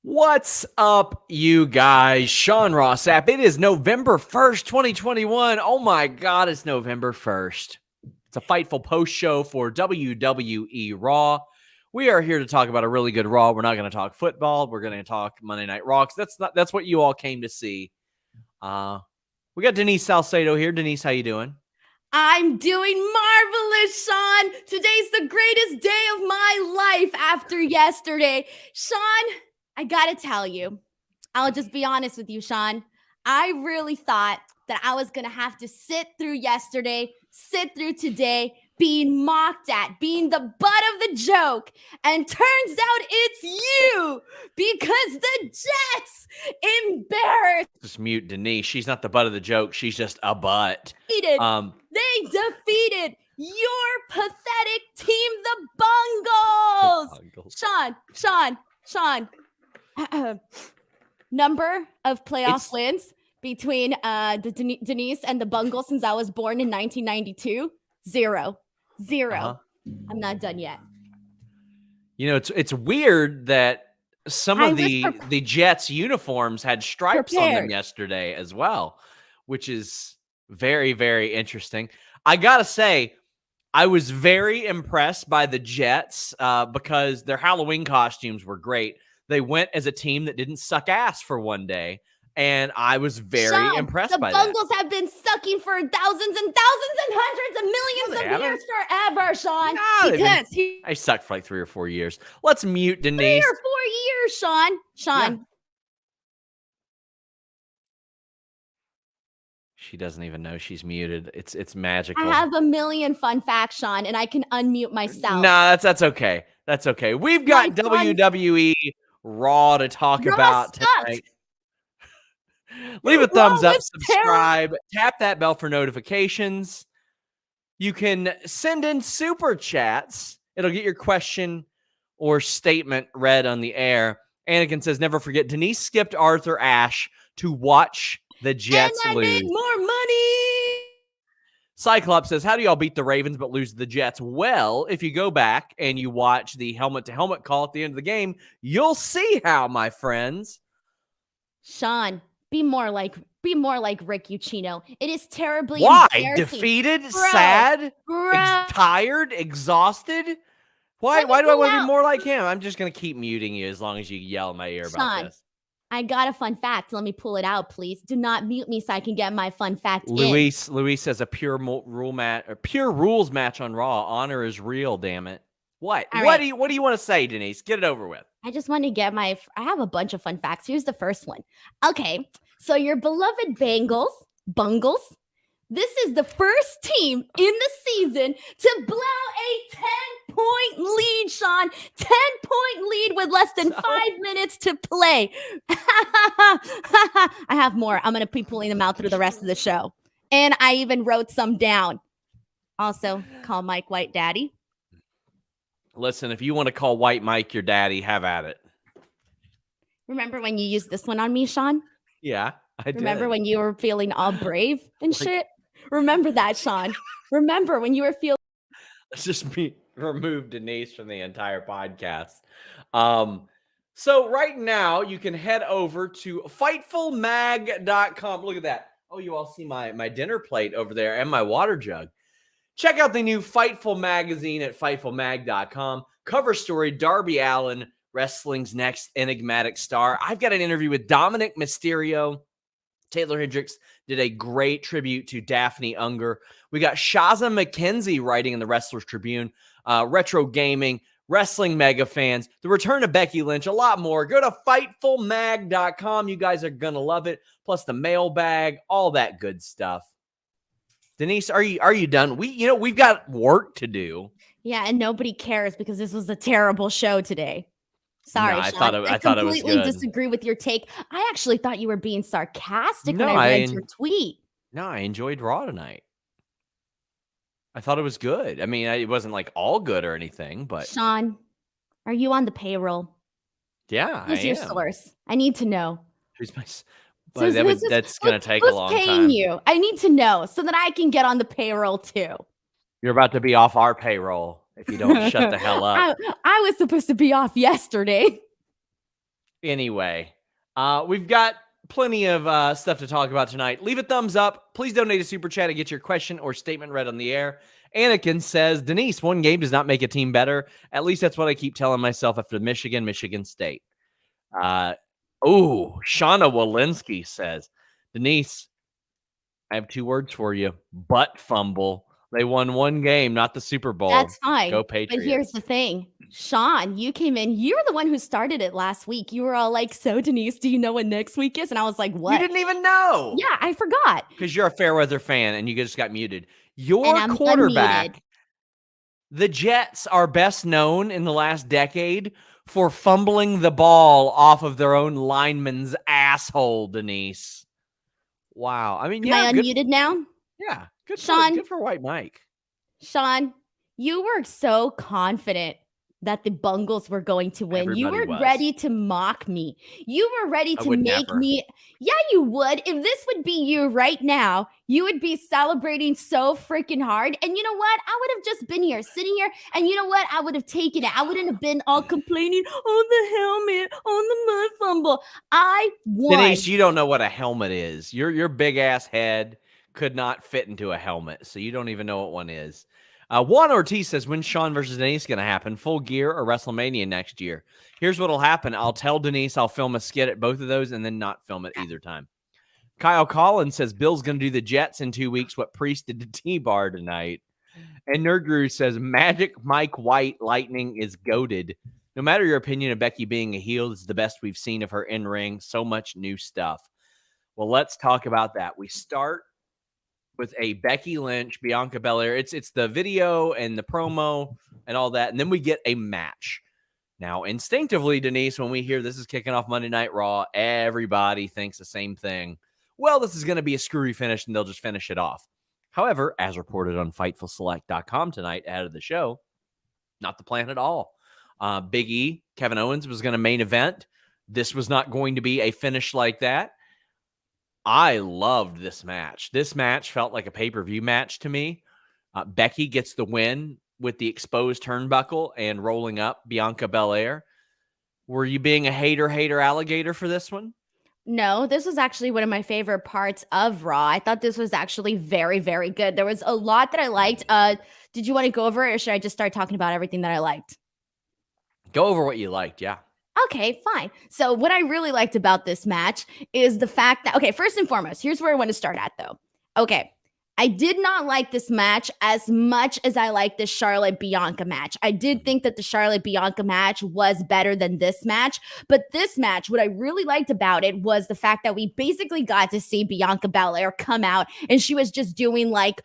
What's up, you guys? Ross Sapp. It is November 1st, 2021. Oh my God, it's November 1st. It's a Fightful post show for WWE Raw. We are here to talk about a really good Raw. We're not going to talk football. We're going to talk Monday Night Raw. That's what you all came to see. We got Denise Salcedo here. Denise, how you doing? I'm doing marvelous, Sean. Today's the greatest day of my life after yesterday. Sean, I gotta tell you, I'll just be honest with you, Sean. I really thought that I was gonna have to sit through yesterday, sit through today, being mocked at, being the butt of the joke. And turns out it's you because the Jets embarrassed. Just mute Denise. She's not the butt of the joke. She's just a butt. They defeated your pathetic team, the Bungles. Sean. Number of playoff wins between Denise and the Bungles since I was born in 1992? Zero. I'm not done yet. You know, it's weird that some of the Jets uniforms had stripes on them yesterday as well, which is very, very interesting. I gotta say, I was very impressed by the Jets because their Halloween costumes were great. They went as a team that didn't suck ass for one day, and I was very impressed by that. The Bungles have been sucking for thousands and thousands and hundreds of millions of years forever, Sean. I sucked for like 3 or 4 years. Let's mute Denise. 3 or 4 years, Sean. Yeah. She doesn't even know she's muted. It's magical. I have a million fun facts, Sean, and I can unmute myself. Nah, that's okay. That's okay. We've got WWE Raw to talk about tonight. Leave a thumbs up, subscribe, tap that bell for notifications. You can send in super chats. It'll get your question or statement read on the air. Anakin says, never forget, Denise skipped Arthur Ashe to watch the Jets lose. And I made more money. Cyclops says, how do y'all beat the Ravens but lose the Jets? Well, if you go back and you watch the helmet-to-helmet call at the end of the game, you'll see how, my friends. Sean, be more like Rick Ucchino. It is terribly embarrassing. Defeated, sad, tired, exhausted? Why do I want to be more like him? I'm just going to keep muting you as long as you yell in my ear about this. I got a fun fact. Let me pull it out, please. Do not mute me so I can get my fun fact Luis says a pure rules match on Raw. Honor is real, damn it. What? What do you want to say, Denise? Get it over with. I just want to get I have a bunch of fun facts. Here's the first one. Okay, so your beloved Bungles, this is the first team in the season to blow a 10-point lead, Sean. 10-point lead with less than 5 minutes to play. I have more. I'm going to be pulling them out through the rest of the show. And I even wrote some down. Also, call Mike White daddy. Listen, if you want to call White Mike your daddy, have at it. Remember when you used this one on me, Sean? Yeah, I did. Remember when you were feeling all brave and shit? Remember that, Sean. Remember when you were feeling... Let's just remove Denise from the entire podcast. So right now, you can head over to FightfulMag.com. Look at that. Oh, you all see my dinner plate over there and my water jug. Check out the new Fightful magazine at FightfulMag.com. Cover story, Darby Allin, wrestling's next enigmatic star. I've got an interview with Dominic Mysterio. Taylor Hendricks did a great tribute to Daphne Unger. We got Shaza McKenzie writing in the Wrestlers Tribune, retro gaming, wrestling mega fans, the return of Becky Lynch, a lot more. Go to FightfulMag.com. You guys are going to love it. Plus the mailbag, all that good stuff. Denise, are you done? We've got work to do. Yeah, and nobody cares because this was a terrible show today. Sorry, no, Sean. I thought it was good. I completely disagree with your take. I actually thought you were being sarcastic when I read your tweet. No, I enjoyed Raw tonight. I thought it was good. I mean, it wasn't like all good or anything, but... Sean, are you on the payroll? Yeah, Who's your source? I need to know. Who's my... Well, that's going to take a long time. Who's paying you? I need to know so that I can get on the payroll too. You're about to be off our payroll if you don't shut the hell up. I was supposed to be off yesterday. Anyway, we've got plenty of stuff to talk about tonight. Leave a thumbs up. Please donate a super chat and get your question or statement read on the air. Anakin says, Denise, one game does not make a team better. At least that's what I keep telling myself after Michigan State. Shauna Walensky says, Denise, I have 2 words for you. Butt fumble. They won 1 game, not the Super Bowl. That's fine. Go Patriots. But here's the thing. Sean, you came in. You were the one who started it last week. You were all like, so Denise, do you know what next week is? And I was like, what? You didn't even know. Yeah, I forgot. Because you're a Fairweather fan and you just got muted. Your And I'm quarterback, unmuted. the Jets are best known in the last decade for fumbling the ball off of their own lineman's asshole, Denise. Wow. I mean, Am I unmuted now? Yeah. Good Sean. Good for White Mike. Sean, you were so confident that the Bungles were going to win. Everybody You were was. ready to mock me. You were ready to would make never. me. Yeah, you would. If this would be you right now, you would be celebrating so freaking hard. And you know what? I would have just been here, sitting here. And you know what? I would have taken it. I wouldn't have been all complaining on the helmet, on the mud fumble. I won. Denise, you don't know what a helmet is. Your big ass head could not fit into a helmet, so you don't even know what one is. Juan Ortiz says, when's Sean versus Denise going to happen? Full Gear or WrestleMania next year? Here's what'll happen. I'll tell Denise I'll film a skit at both of those and then not film it either time. Kyle Collins says, Bill's going to do the Jets in 2 weeks, what Priest did to T-Bar tonight. And Nerd Guru says, Magic Mike White Lightning is goated. No matter your opinion of Becky being a heel, this is the best we've seen of her in ring. So much new stuff. Well, let's talk about that. We start with a Becky Lynch, Bianca Belair. It's the video and the promo and all that. And then we get a match. Now, instinctively, Denise, when we hear this is kicking off Monday Night Raw, everybody thinks the same thing. Well, this is going to be a screwy finish and they'll just finish it off. However, as reported on FightfulSelect.com tonight ahead of the show, not the plan at all. Big E, Kevin Owens was going to main event. This was not going to be a finish like that. I loved this match. This match felt like a pay-per-view match to me. Becky gets the win with the exposed turnbuckle and rolling up Bianca Belair. Were you being a hater alligator for this one? No, this was actually one of my favorite parts of Raw. I thought this was actually very, very good. There was a lot that I liked. Did you want to go over it or should I just start talking about everything that I liked? Go over what you liked, yeah. Okay, fine. So what I really liked about this match is the fact that, okay, first and foremost, here's where I want to start at though. Okay, I did not like this match as much as I liked the Charlotte-Bianca match. I did think that the Charlotte-Bianca match was better than this match, but this match, what I really liked about it was the fact that we basically got to see Bianca Belair come out and she was just doing like,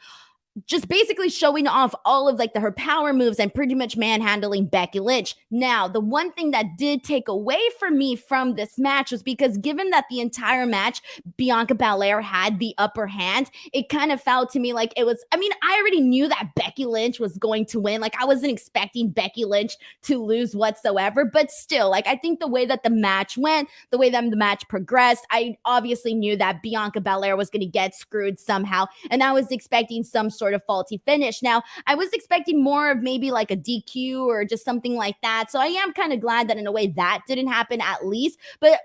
just basically showing off all of like her power moves and pretty much manhandling Becky Lynch. Now, the one thing that did take away from me from this match was because given that the entire match, Bianca Belair had the upper hand, it kind of felt to me like it was, I mean, I already knew that Becky Lynch was going to win. Like I wasn't expecting Becky Lynch to lose whatsoever, but still, like I think the way that the match went, the way that the match progressed, I obviously knew that Bianca Belair was going to get screwed somehow. And I was expecting some sort of faulty finish. Now, I was expecting more of maybe like a DQ or just something like that. So I am kind of glad that in a way that didn't happen at least. But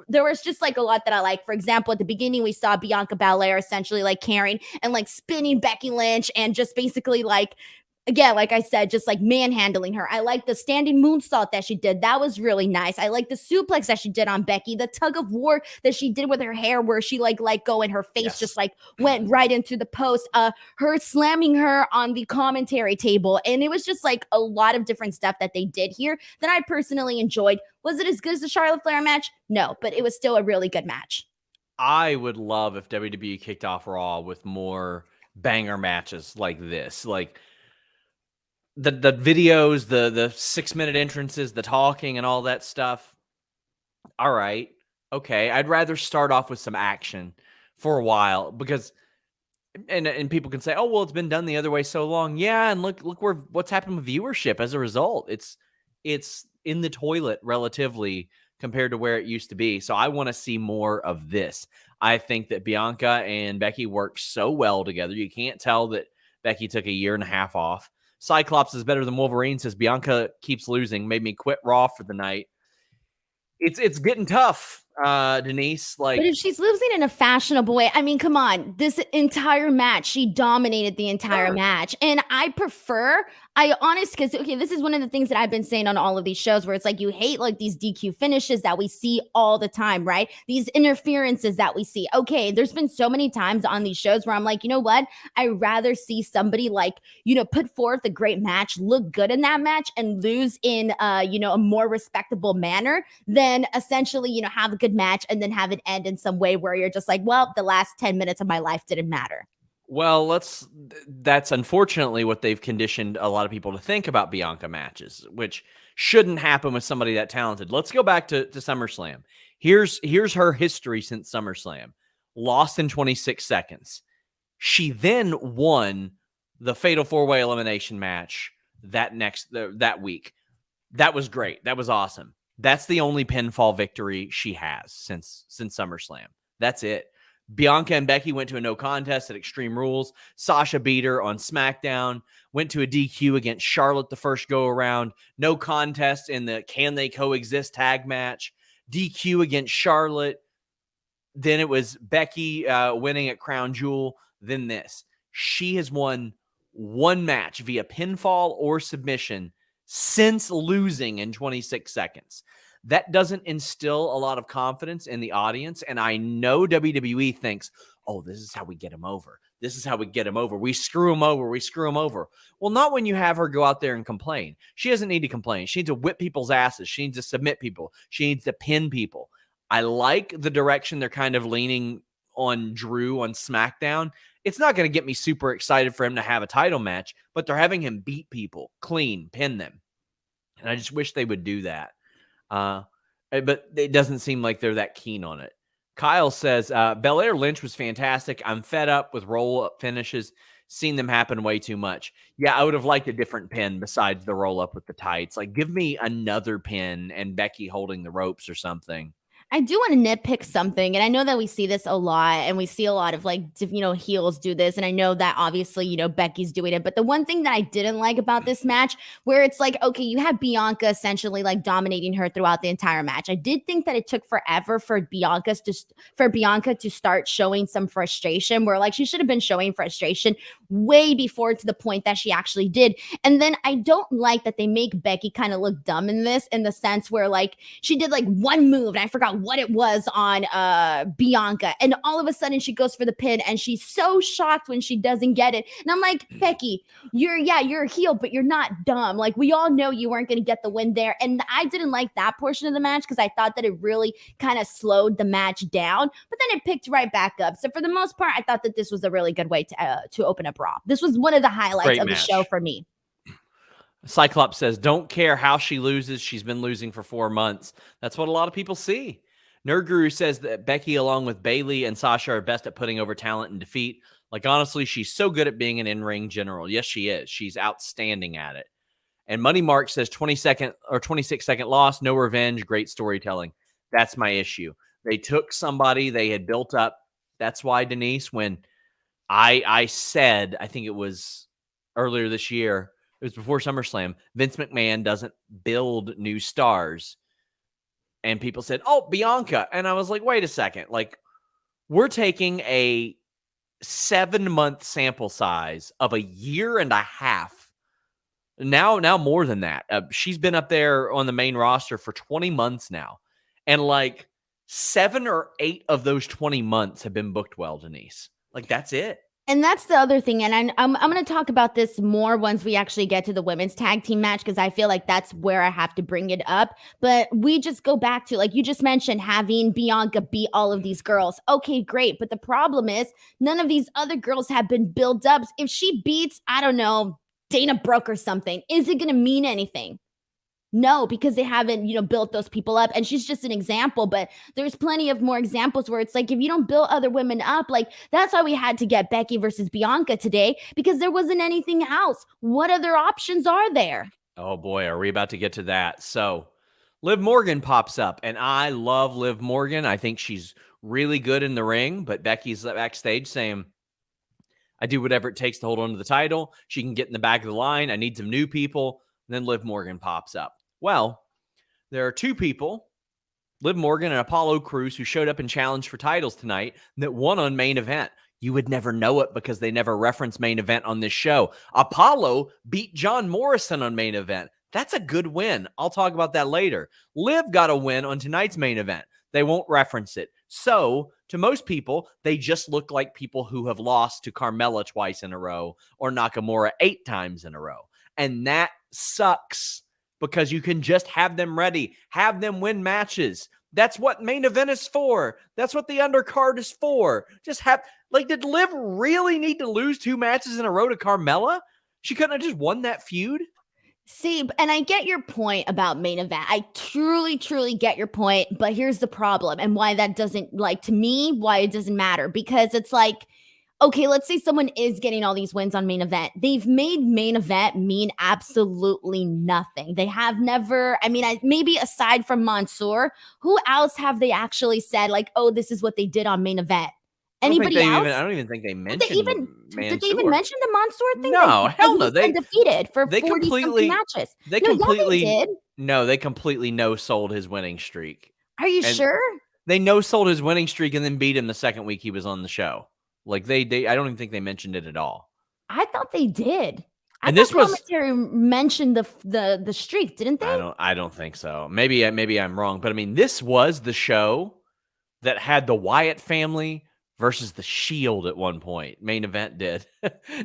there was just like a lot that I like. For example, at the beginning, we saw Bianca Belair essentially like carrying and like spinning Becky Lynch and just basically like, again, like I said, just like manhandling her. I like the standing moonsault that she did. That was really nice. I like the suplex that she did on Becky, the tug of war that she did with her hair where she like let go and her face just like went right into the post. Her slamming her on the commentary table. And it was just like a lot of different stuff that they did here that I personally enjoyed. Was it as good as the Charlotte Flair match? No, but it was still a really good match. I would love if WWE kicked off Raw with more banger matches like this. Like, the videos, the 6-minute entrances, the talking and all that stuff. All right. Okay. I'd rather start off with some action for a while because and people can say, oh, well, it's been done the other way so long. Yeah. And look what's happened with viewership as a result. It's in the toilet relatively compared to where it used to be. So I want to see more of this. I think that Bianca and Becky work so well together. You can't tell that Becky took a year and a half off. Cyclops is better than Wolverine, says Bianca keeps losing, made me quit Raw for the night. It's getting tough, Denise. Like, But if she's losing in a fashionable way, I mean, come on. This entire match, she dominated the entire sure. match. And because, okay, this is one of the things that I've been saying on all of these shows where it's like you hate like these DQ finishes that we see all the time, right? These interferences that we see. Okay, there's been so many times on these shows where I'm like, you know what? I'd rather see somebody like, put forth a great match, look good in that match, and lose in, a more respectable manner than essentially, have a good match and then have it end in some way where you're just like, well, the last 10 minutes of my life didn't matter. Well, that's unfortunately what they've conditioned a lot of people to think about Bianca matches, which shouldn't happen with somebody that talented. Let's go back to SummerSlam. Here's her history since SummerSlam. Lost in 26 seconds. She then won the Fatal 4-Way elimination match that week. That was great. That was awesome. That's the only pinfall victory she has since SummerSlam. That's it. Bianca and Becky went to a no contest at Extreme Rules. Sasha beat her on SmackDown. Went to a DQ against Charlotte the first go around. No contest in the Can They Coexist tag match. DQ against Charlotte. Then it was Becky winning at Crown Jewel. Then this. She has won one match via pinfall or submission since losing in 26 seconds. That doesn't instill a lot of confidence in the audience. And I know WWE thinks, oh, this is how we get him over. This is how we get him over. We screw him over. We screw him over. Well, not when you have her go out there and complain. She doesn't need to complain. She needs to whip people's asses. She needs to submit people. She needs to pin people. I like the direction they're kind of leaning on Drew on SmackDown. It's not going to get me super excited for him to have a title match, but they're having him beat people, clean, pin them. And I just wish they would do that. But it doesn't seem like they're that keen on it. Kyle says, Belair Lynch was fantastic. I'm fed up with roll-up finishes. Seen them happen way too much. Yeah, I would have liked a different pin besides the roll-up with the tights. Like, give me another pin and Becky holding the ropes or something. I do want to nitpick something, and I know that we see this a lot, and we see a lot of heels do this, and I know that obviously Becky's doing it, but the one thing that I didn't like about this match, where it's like, okay, you have Bianca essentially like dominating her throughout the entire match. I did think that it took forever for Bianca to start showing some frustration, where like she should have been showing frustration way before to the point that she actually did. And then I don't like that they make Becky kind of look dumb in this, in the sense where like she did like one move and I forgot what it was on Bianca, and all of a sudden she goes for the pin and she's so shocked when she doesn't get it. And I'm like, Becky, you're a heel, but you're not dumb. Like, we all know you weren't going to get the win there. And I didn't like that portion of the match because I thought that it really kind of slowed the match down, but then it picked right back up. So for the most part, I thought that this was a really good way to open up Raw. This was one of the highlights of the show for me. Cyclops says, don't care how she loses. She's been losing for 4 months. That's what a lot of people see. Nerd Guru says that Becky, along with Bayley and Sasha, are best at putting over talent and defeat. Like, honestly, she's so good at being an in-ring general. Yes, she is. She's outstanding at it. And Money Mark says 26-second loss, no revenge, great storytelling. That's my issue. They took somebody they had built up. That's why, Denise, when I said, I think it was earlier this year, it was before SummerSlam, Vince McMahon doesn't build new stars. And people said, oh, Bianca. And I was like, wait a second. Like, we're taking a 7-month sample size of a year and a half. Now more than that. She's been up there on the main roster for 20 months now. And like 7 or 8 of those 20 months have been booked well, Denise. Like, that's it. And that's the other thing. And I'm going to talk about this more once we actually get to the women's tag team match, because I feel like that's where I have to bring it up. But we just go back to, like you just mentioned, having Bianca beat all of these girls. Okay, great. But the problem is none of these other girls have been built up. If she beats, I don't know, Dana Brooke or something, is it going to mean anything? No, because they haven't, built those people up. And she's just an example, but there's plenty of more examples where it's like, if you don't build other women up, like that's why we had to get Becky versus Bianca today, because there wasn't anything else. What other options are there? Oh boy, are we about to get to that? So Liv Morgan pops up, and I love Liv Morgan. I think she's really good in the ring, but Becky's backstage saying, I do whatever it takes to hold on to the title. She can get in the back of the line. I need some new people. And then Liv Morgan pops up. Well, there are 2 people Liv Morgan and Apollo Crews, who showed up and challenged for titles tonight, that won on Main Event. You would never know it because they never reference Main Event on this show. Apollo beat John Morrison on Main Event. That's a good win. I'll talk about that later. Liv got a win on tonight's Main Event. They won't reference it. So, to most people, they just look like people who have lost to Carmella twice in a row or Nakamura 8 times in a row. And that sucks because you can just have them ready, have them win matches. That's what Main Event is for. That's what the undercard is for. Just have, like, did Liv really need to lose 2 matches in a row to Carmella? She couldn't have just won that feud? See, and I get your point about Main Event. I truly, truly get your point, but here's the problem and why that doesn't, like, to me, why it doesn't matter. Because it's like, okay, let's say someone is getting all these wins on Main Event. They've made Main Event mean absolutely nothing. They have never, I mean, maybe aside from Mansoor, who else have they actually said, like, oh, this is what they did on Main Event? Anybody else? I don't even think they mentioned Mansoor. Did they even mention the Mansoor thing? No, hell no. They defeated for 40-something matches. They completely no-sold his winning streak. Are you sure? They no-sold his winning streak and then beat him the second week he was on the show. Like I don't even think they mentioned it at all. I thought they did. And this was commentary mentioned the streak, didn't they? I don't think so. Maybe I'm wrong, but I mean, this was the show that had the Wyatt family versus the Shield at one point. Main Event did.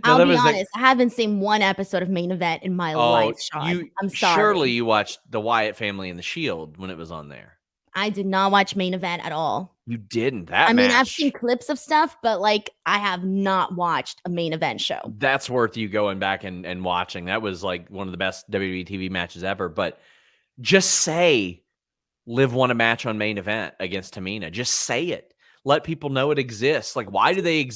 I'll be honest, I haven't seen one episode of Main Event in my life, Sean. I'm sorry. Surely you watched the Wyatt family and the Shield when it was on there. I did not watch Main Event at all. You didn't? I mean, I've seen clips of stuff, but like I have not watched a Main Event show. That's worth you going back and watching. That was like one of the best WWE TV matches ever. But just say Liv won a match on Main Event against Tamina. Just say it. Let people know it exists. Like, why do they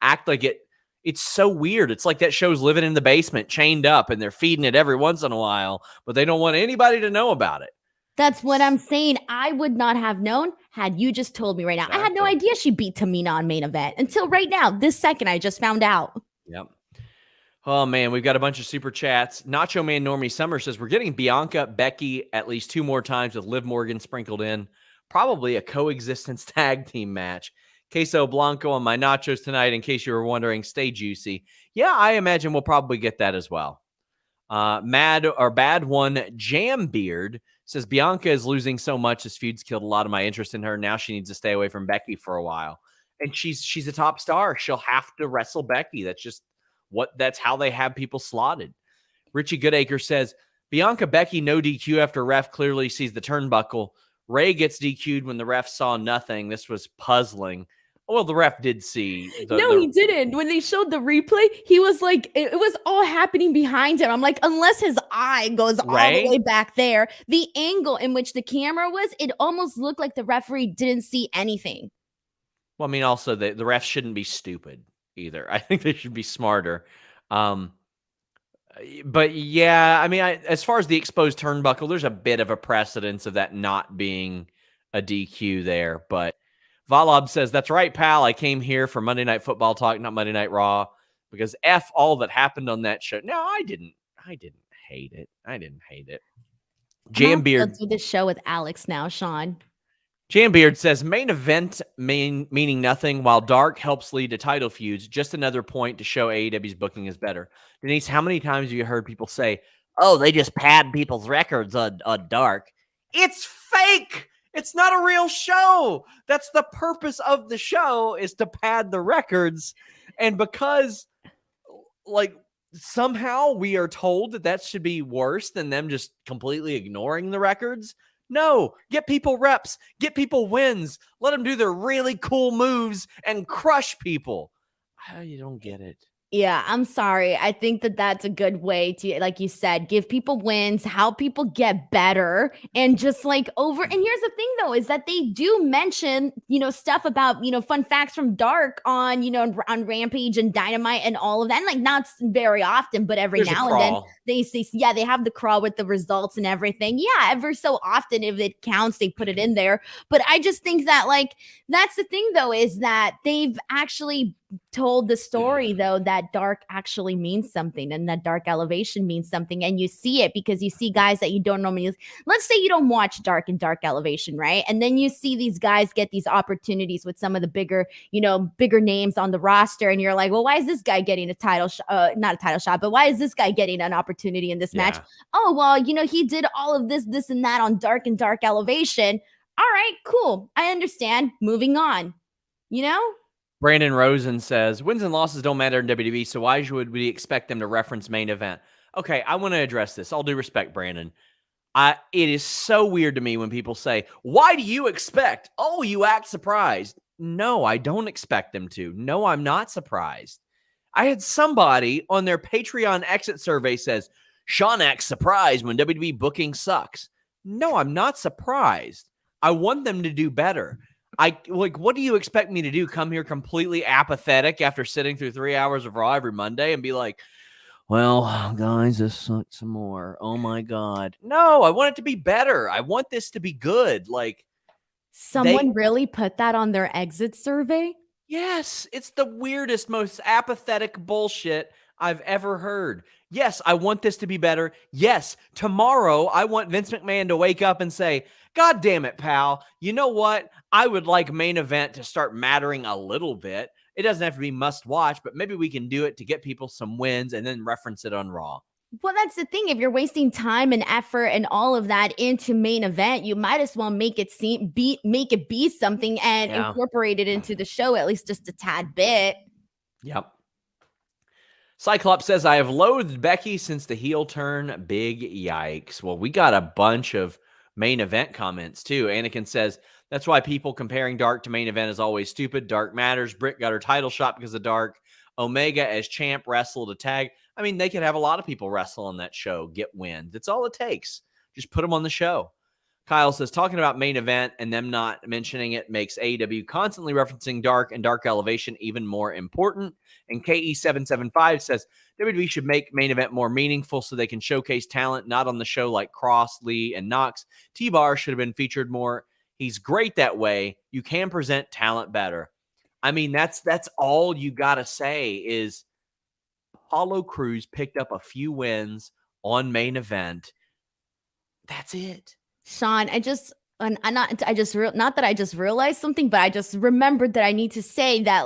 act like it? It's so weird. It's like that show's living in the basement, chained up, and they're feeding it every once in a while, but they don't want anybody to know about it. That's what I'm saying. I would not have known had you just told me right now. Exactly. I had no idea she beat Tamina on Main Event until right now. This second, I just found out. Yep. Oh, man, we've got a bunch of super chats. Nacho Man Normie Summer says, we're getting Bianca, Becky at least 2 more times with Liv Morgan sprinkled in. Probably a coexistence tag team match. Queso Blanco on my nachos tonight, in case you were wondering. Stay juicy. Yeah, I imagine we'll probably get that as well. Bad one, Jam Beard says, Bianca is losing so much. This feud's killed a lot of my interest in her. Now she needs to stay away from Becky for a while. And she's a top star. She'll have to wrestle Becky. That's how they have people slotted. Richie Goodacre says, Bianca Becky no DQ after ref clearly sees the turnbuckle. Ray gets DQ'd when the ref saw nothing. This was puzzling. Well, the ref did see. He didn't. When they showed the replay, he was like, it was all happening behind him. I'm like, unless his eye goes all the way back there, the angle in which the camera was, it almost looked like the referee didn't see anything. Well, I mean, also, the refs shouldn't be stupid either. I think they should be smarter. But yeah, I mean, as far as the exposed turnbuckle, there's a bit of a precedence of that not being a DQ there. But Valob says, that's right, pal. I came here for Monday Night Football talk, not Monday Night Raw, because F all that happened on that show. No, I didn't hate it. Jambeard. Let's do this show with Alex now, Sean. Jambeard says, Main Event meaning nothing, while Dark helps lead to title feuds. Just another point to show AEW's booking is better. Denise, how many times have you heard people say, oh, they just pad people's records on Dark? It's fake. It's not a real show. That's the purpose of the show, is to pad the records. And because, like, somehow we are told that should be worse than them just completely ignoring the records. No, get people reps, get people wins, let them do their really cool moves and crush people. You don't get it. Yeah, I'm sorry. I think that's a good way to, like you said, give people wins, help people get better, and just like over. And here's the thing, though, is that they do mention, stuff about, fun facts from Dark on, on Rampage and Dynamite and all of that. And like not very often, but every now and then they say, yeah, they have the crawl with the results and everything. Yeah, ever so often, if it counts, they put it in there. But I just think that, like, that's the thing, though, is that they've actually told the story though that dark actually means something and that dark elevation means something, and you see it because you see guys that you don't normally. Let's say you don't watch dark and dark elevation, right? And then you see these guys get these opportunities with some of the bigger names on the roster, and you're like, well, why is this guy getting a title not a title shot, but why is this guy getting an opportunity in this match? Oh, well, he did all of this and that on dark and dark elevation. All right, cool, I understand, moving on. Brandon Rosen says, wins and losses don't matter in WWE, so why would we expect them to reference main event? Okay, I want to address this. All due respect, Brandon. It is so weird to me when people say, why do you expect? Oh, you act surprised. No, I don't expect them to. No, I'm not surprised. I had somebody on their Patreon exit survey says, Sean acts surprised when WWE booking sucks. No, I'm not surprised. I want them to do better. What do you expect me to do? Come here completely apathetic after sitting through 3 hours of Raw every Monday and be like, well, guys, this sucks some more. Oh my God. No, I want it to be better. I want this to be good. Someone really put that on their exit survey? Yes, it's the weirdest, most apathetic bullshit I've ever heard. Yes, I want this to be better. Yes, tomorrow I want Vince McMahon to wake up and say, God damn it, pal. You know what? I would like main event to start mattering a little bit. It doesn't have to be must watch, but maybe we can do it to get people some wins and then reference it on Raw. Well, that's the thing. If you're wasting time and effort and all of that into main event, you might as well make it be something and incorporate it into the show, at least just a tad bit. Yep. Cyclops says, I have loathed Becky since the heel turn. Big yikes. Well, we got a bunch of main event comments too. Anakin says, that's why people comparing Dark to main event is always stupid. Dark matters. Britt got her title shot because of Dark. Omega as champ wrestled a tag. I mean, they could have a lot of people wrestle on that show, get wins. That's all it takes. Just put them on the show. Kyle says, talking about main event and them not mentioning it makes AEW constantly referencing Dark and Dark Elevation even more important. And KE775 says, WWE should make main event more meaningful so they can showcase talent not on the show like Cross, Lee, and Knox. T-Bar should have been featured more. He's great that way. You can present talent better. I mean, that's all you got to say is Apollo Crews picked up a few wins on main event. That's it. Sean, not that I just realized something, but I just remembered that I need to say that,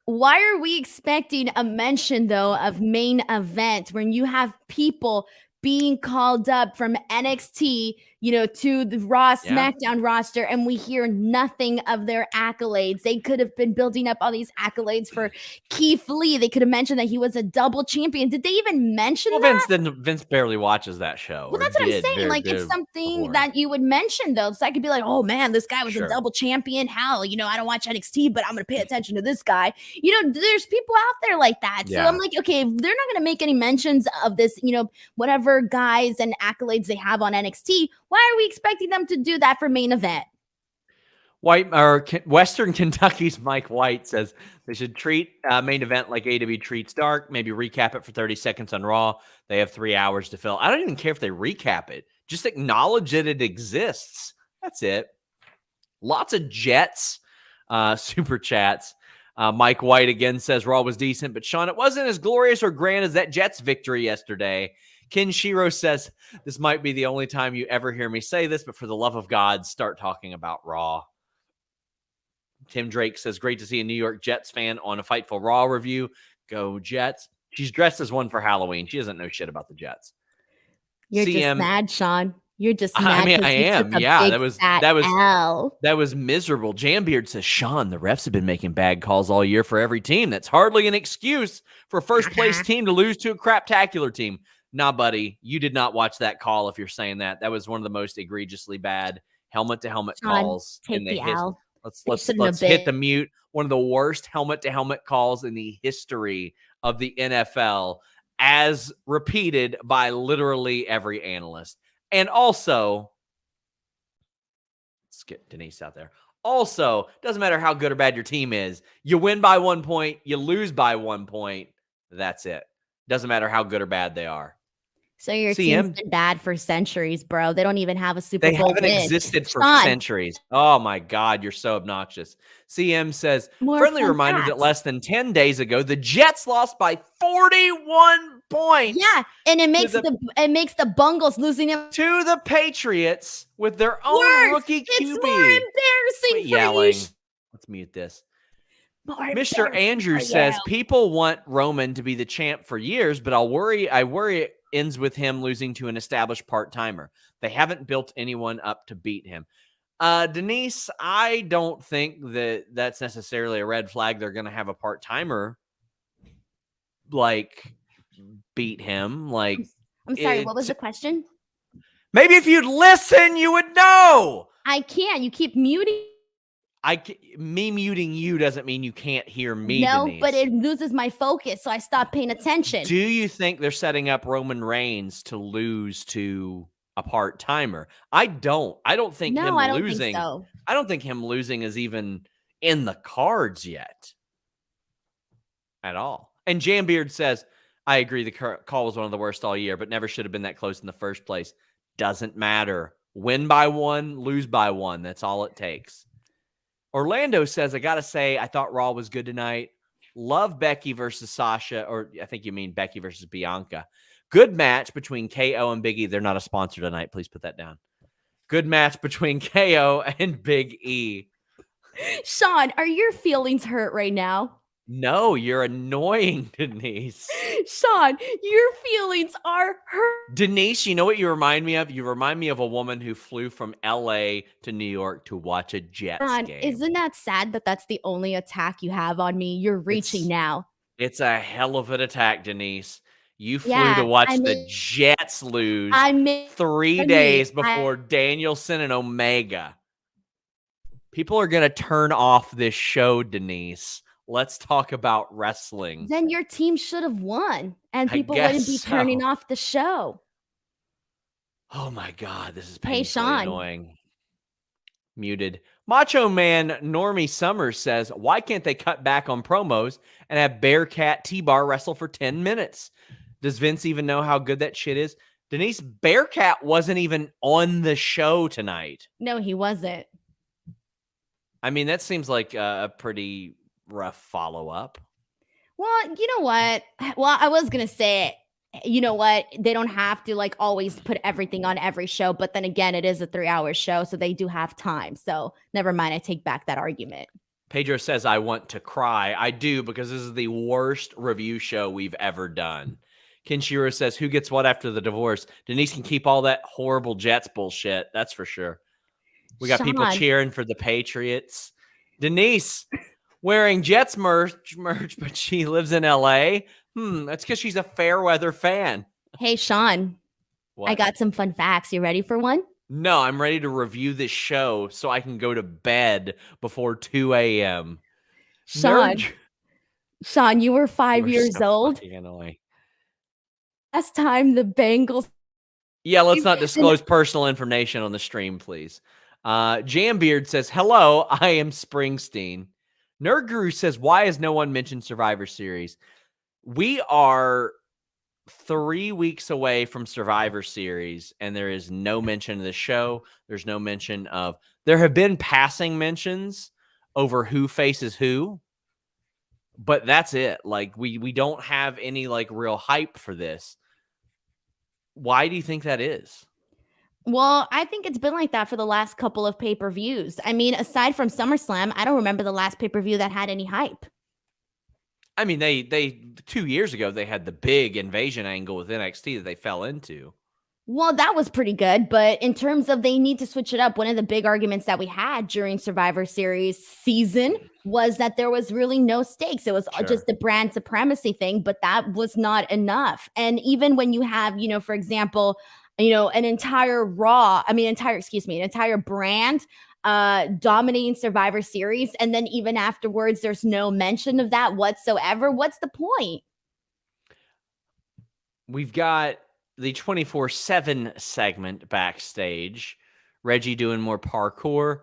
why are we expecting a mention though of main event when you have people being called up from NXT, to the Raw SmackDown roster, and we hear nothing of their accolades? They could have been building up all these accolades for Keith Lee. They could have mentioned that he was a double champion. Did they even mention that? Vince barely watches that show. Well, that's what I'm saying. It's something that you would mention, though. So I could be like, oh, man, this guy was a double champion. Hell, I don't watch NXT, but I'm going to pay attention to this guy. There's people out there like that. So I'm like, okay, if they're not going to make any mentions of this, whatever guys and accolades they have on NXT, why are we expecting them to do that for main event? Western Kentucky's Mike White says they should treat main event like AW treats Dark. Maybe recap it for 30 seconds on Raw. They have 3 hours to fill. I don't even care if they recap it. Just acknowledge that it exists. That's it. Lots of Jets super chats. Mike White again says Raw was decent, but Sean, it wasn't as glorious or grand as that Jets victory yesterday. Ken Shiro says, this might be the only time you ever hear me say this, but for the love of God, start talking about Raw. Tim Drake says, great to see a New York Jets fan on a Fightful Raw review. Go Jets. She's dressed as one for Halloween. She doesn't know shit about the Jets. You're just mad, Sean. You're just mad. I mean, I am. Yeah, that was miserable. Jambeard says, Sean, the refs have been making bad calls all year for every team. That's hardly an excuse for a first place team to lose to a craptacular team. Nah, buddy, you did not watch that call if you're saying that. That was one of the most egregiously bad helmet-to-helmet calls in the history. Let's hit the mute. One of the worst helmet-to-helmet calls in the history of the NFL, as repeated by literally every analyst. And also, let's get Denise out there. Also, doesn't matter how good or bad your team is. You win by 1 point, you lose by 1 point. That's it. Doesn't matter how good or bad they are. So your team's CM, been bad for centuries, bro. They don't even have a Super they Bowl haven't win. existed for Sean, centuries. Oh my God, you're so obnoxious. CM says, more friendly fun reminder that facts. less than 10 days ago, the Jets lost by 41 points. Yeah, and it to makes the Bungles losing it to the Patriots with their own worse. rookie It's QB. more embarrassing Quit for yelling. you. Let's mute this. More Mr. embarrassing Andrews for says you. people want Roman to be the champ for years, but I worry it ends with him losing to an established part-timer. They haven't built anyone up to beat him. Denise, I don't think that that's necessarily a red flag. They're going to have a part-timer like beat him. Like, I'm sorry, what was the question? maybe if you'd listen, you would know. I can't. You keep muting. Me muting you doesn't mean you can't hear me, No, Denise. but it loses my focus, so I stop paying attention. Do you think they're setting up Roman Reigns to lose to a part-timer? I don't think No, him I don't losing. think so. I don't think him losing is even in the cards yet. At all. And Jambeard says, I agree the call was one of the worst all year, but never should have been that close in the first place. Doesn't matter. Win by one, lose by one. That's all it takes. Orlando says, I got to say, I thought Raw was good tonight. Love Becky versus Sasha, or I think you mean Becky versus Bianca. Good match between KO and Big E. They're not a sponsor tonight. Please put that down. Good match between KO and Big E. Sean, are your feelings hurt right now? No, you're annoying, Denise. Sean, your feelings are hurt. Denise, you know what you remind me of? You remind me of a woman who flew from LA to New York to watch a Jets Sean, game. isn't that sad that that's the only attack you have on me? You're reaching now. It's a hell of an attack, Denise. You flew Yeah, to watch the Jets lose 3 days before Danielson and Omega. People are going to turn off this show, Denise. Let's talk about wrestling. Then your team should have won, and people wouldn't be turning off the show. Oh my God, this is painfully Sean. annoying. Muted. Macho Man Normie Summers says, why can't they cut back on promos and have Bearcat T-Bar wrestle for 10 minutes? Does Vince even know how good that shit is? Denise, Bearcat wasn't even on the show tonight. No, he wasn't. I mean, that seems like a pretty rough follow-up. Well, you know what? Well, I was going to say, you know what? They don't have to like always put everything on every show. But then again, it is a 3-hour show, so they do have time. So never mind. I take back that argument. Pedro says, I want to cry. I do, because this is the worst review show we've ever done. Kenshiro says, who gets what after the divorce? Denise can keep all that horrible Jets bullshit. That's for sure. We got people cheering for the Patriots. Denise wearing Jets merch, but she lives in LA. That's because she's a fair weather fan. Hey, Sean. What? I got some fun facts. You ready for one? No, I'm ready to review this show so I can go to bed before 2 a.m. Sean, you were 5 years old. Last time the Bengals. Yeah, let's not disclose personal information on the stream, please. Jambeard says, hello, I am Springsteen. Nerd Guru says, why has no one mentioned Survivor Series? We are 3 weeks away from Survivor Series, and there is no mention of the show. There's no mention of... There have been passing mentions over who faces who, but that's it. Like, we don't have any, like, real hype for this. Why do you think that is? Well, I think it's been like that for the last couple of pay-per-views. I mean, aside from SummerSlam, I don't remember the last pay-per-view that had any hype. I mean, they 2 years ago, they had the big invasion angle with NXT that they fell into. Well, that was pretty good. But in terms of they need to switch it up, one of the big arguments that we had during Survivor Series season was that there was really no stakes. It was just the brand supremacy thing, but that was not enough. And even when you have, for example, an entire brand dominating Survivor Series, and then even afterwards, there's no mention of that whatsoever. What's the point? We've got the 24/7 segment backstage. Reggie doing more parkour.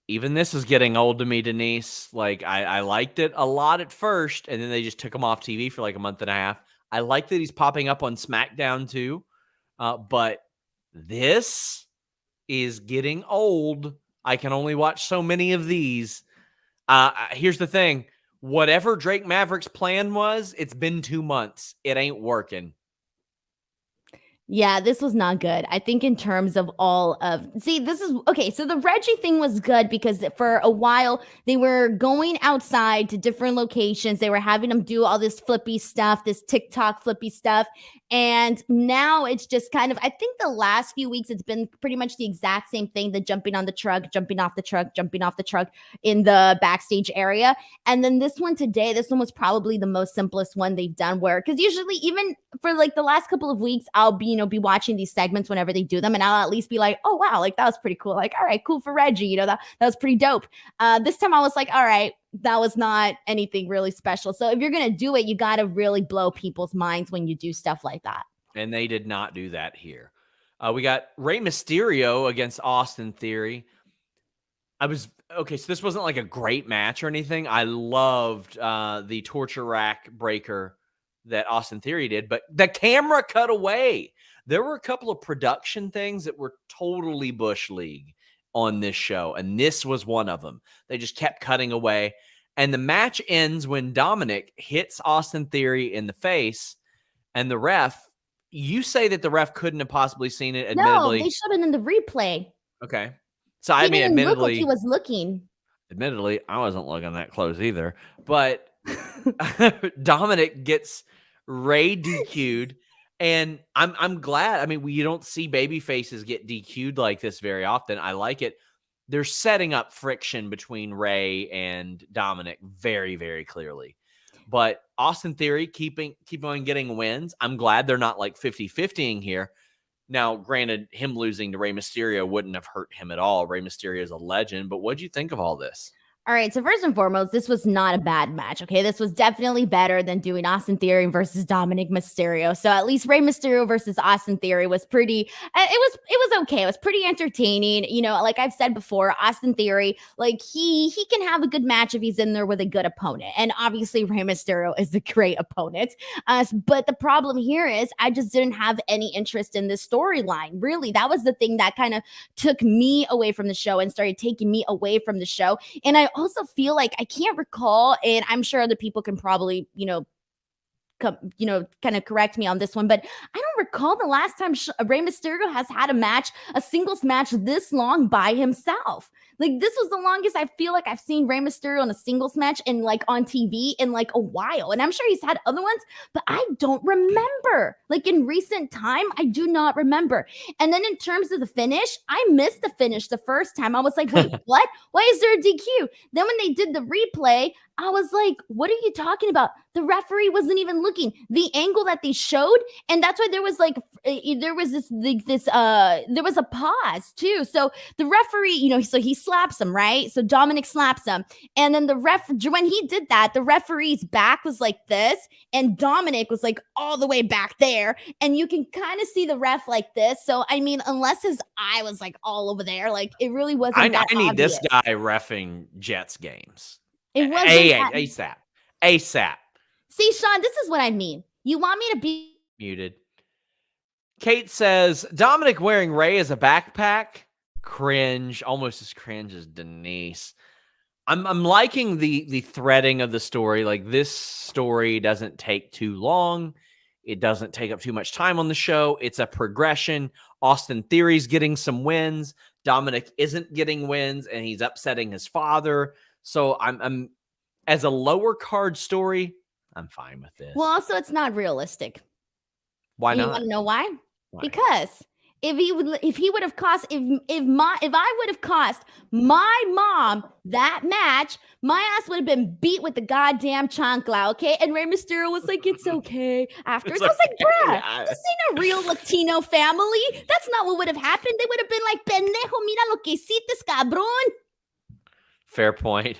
Even this is getting old to me, Denise. Like, I liked it a lot at first, and then they just took him off TV for like a month and a half. I like that he's popping up on SmackDown too. But this is getting old. I can only watch so many of these. Here's the thing. Whatever Drake Maverick's plan was, it's been 2 months. It ain't working. Yeah, this was not good. I think in terms of this is okay. So the Reggie thing was good because for a while they were going outside to different locations. They were having them do all this flippy stuff, this TikTok flippy stuff. And now it's just kind of, I think the last few weeks, it's been pretty much the exact same thing. The jumping on the truck, jumping off the truck, jumping off the truck in the backstage area. And then this one today, this one was probably the most simplest one they've done because usually even for like the last couple of weeks, I'll be watching these segments whenever they do them. And I'll at least be like, oh, wow, like that was pretty cool. Like, all right, cool for Reggie. That was pretty dope. This time I was like, all right, that was not anything really special. So if you're going to do it, you got to really blow people's minds when you do stuff like that. And they did not do that here. We got Rey Mysterio against Austin Theory. So this wasn't like a great match or anything. I loved the torture rack breaker that Austin Theory did, but the camera cut away. There were a couple of production things that were totally Bush League on this show, and this was one of them. They just kept cutting away, and the match ends when Dominic hits Austin Theory in the face, and the ref, you say that the ref couldn't have possibly seen it, admittedly. No, they showed it in the replay. Okay. So, I mean, admittedly, look like he was looking. Admittedly, I wasn't looking that close either, but Dominic gets Ray DQ'd. And I'm glad. I mean, you don't see baby faces get DQ'd like this very often. I like it. They're setting up friction between Ray and Dominic very, very clearly. But Austin Theory keep on getting wins. I'm glad they're not like 50-50ing here. Now, granted, him losing to Rey Mysterio wouldn't have hurt him at all. Rey Mysterio is a legend. But what do you think of all this? All right, so first and foremost, this was not a bad match, okay? This was definitely better than doing Austin Theory versus Dominic Mysterio. So at least Rey Mysterio versus Austin Theory was pretty, it was okay. It was pretty entertaining. Like I've said before, Austin Theory, like he can have a good match if he's in there with a good opponent. And obviously Rey Mysterio is a great opponent. But the problem here is I just didn't have any interest in this storyline. Really, that was the thing that kind of took me away from the show and started taking me away from the show. And I also feel like I can't recall, and I'm sure other people can probably, kind of correct me on this one, but I don't recall the last time Rey Mysterio has had a singles match this long by himself. Like this was the longest I feel like I've seen Rey Mysterio in a singles match in like on TV in like a while. And I'm sure he's had other ones, but I don't remember. Like in recent time, I do not remember. And then in terms of the finish, I missed the finish the first time. I was like, wait, what? Why is there a DQ? Then when they did the replay, I was like, what are you talking about? The referee wasn't even looking. The angle that they showed, and that's why there was a pause too. So the referee, so he slaps him, right? So Dominic slaps him. And then when he did that, the referee's back was like this, and Dominic was like all the way back there. And you can kind of see the ref like this. So, I mean, unless his eye was like all over there, like it really wasn't I need obvious. This guy reffing Jets games. It wasn't ASAP. See, Sean, this is what I mean. You want me to be muted. Kate says, Dominic wearing Ray as a backpack? Cringe. Almost as cringe as Denise. I'm liking the threading of the story. Like, this story doesn't take too long. It doesn't take up too much time on the show. It's a progression. Austin Theory's getting some wins. Dominic isn't getting wins, and he's upsetting his father. So I'm as a lower card story, I'm fine with this. Well, also it's not realistic. Why not? You want to know why? Because if I would have cost my mom that match, my ass would have been beat with the goddamn chancla, okay? And Rey Mysterio was like, it's okay. Afterwards, I was like, bruh, this ain't a real Latino family. That's not what would have happened. They would have been like, pendejo, mira lo que hiciste, cabrón. Fair point.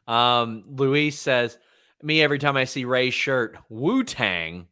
Luis says, me every time I see Ray's shirt, Wu-Tang.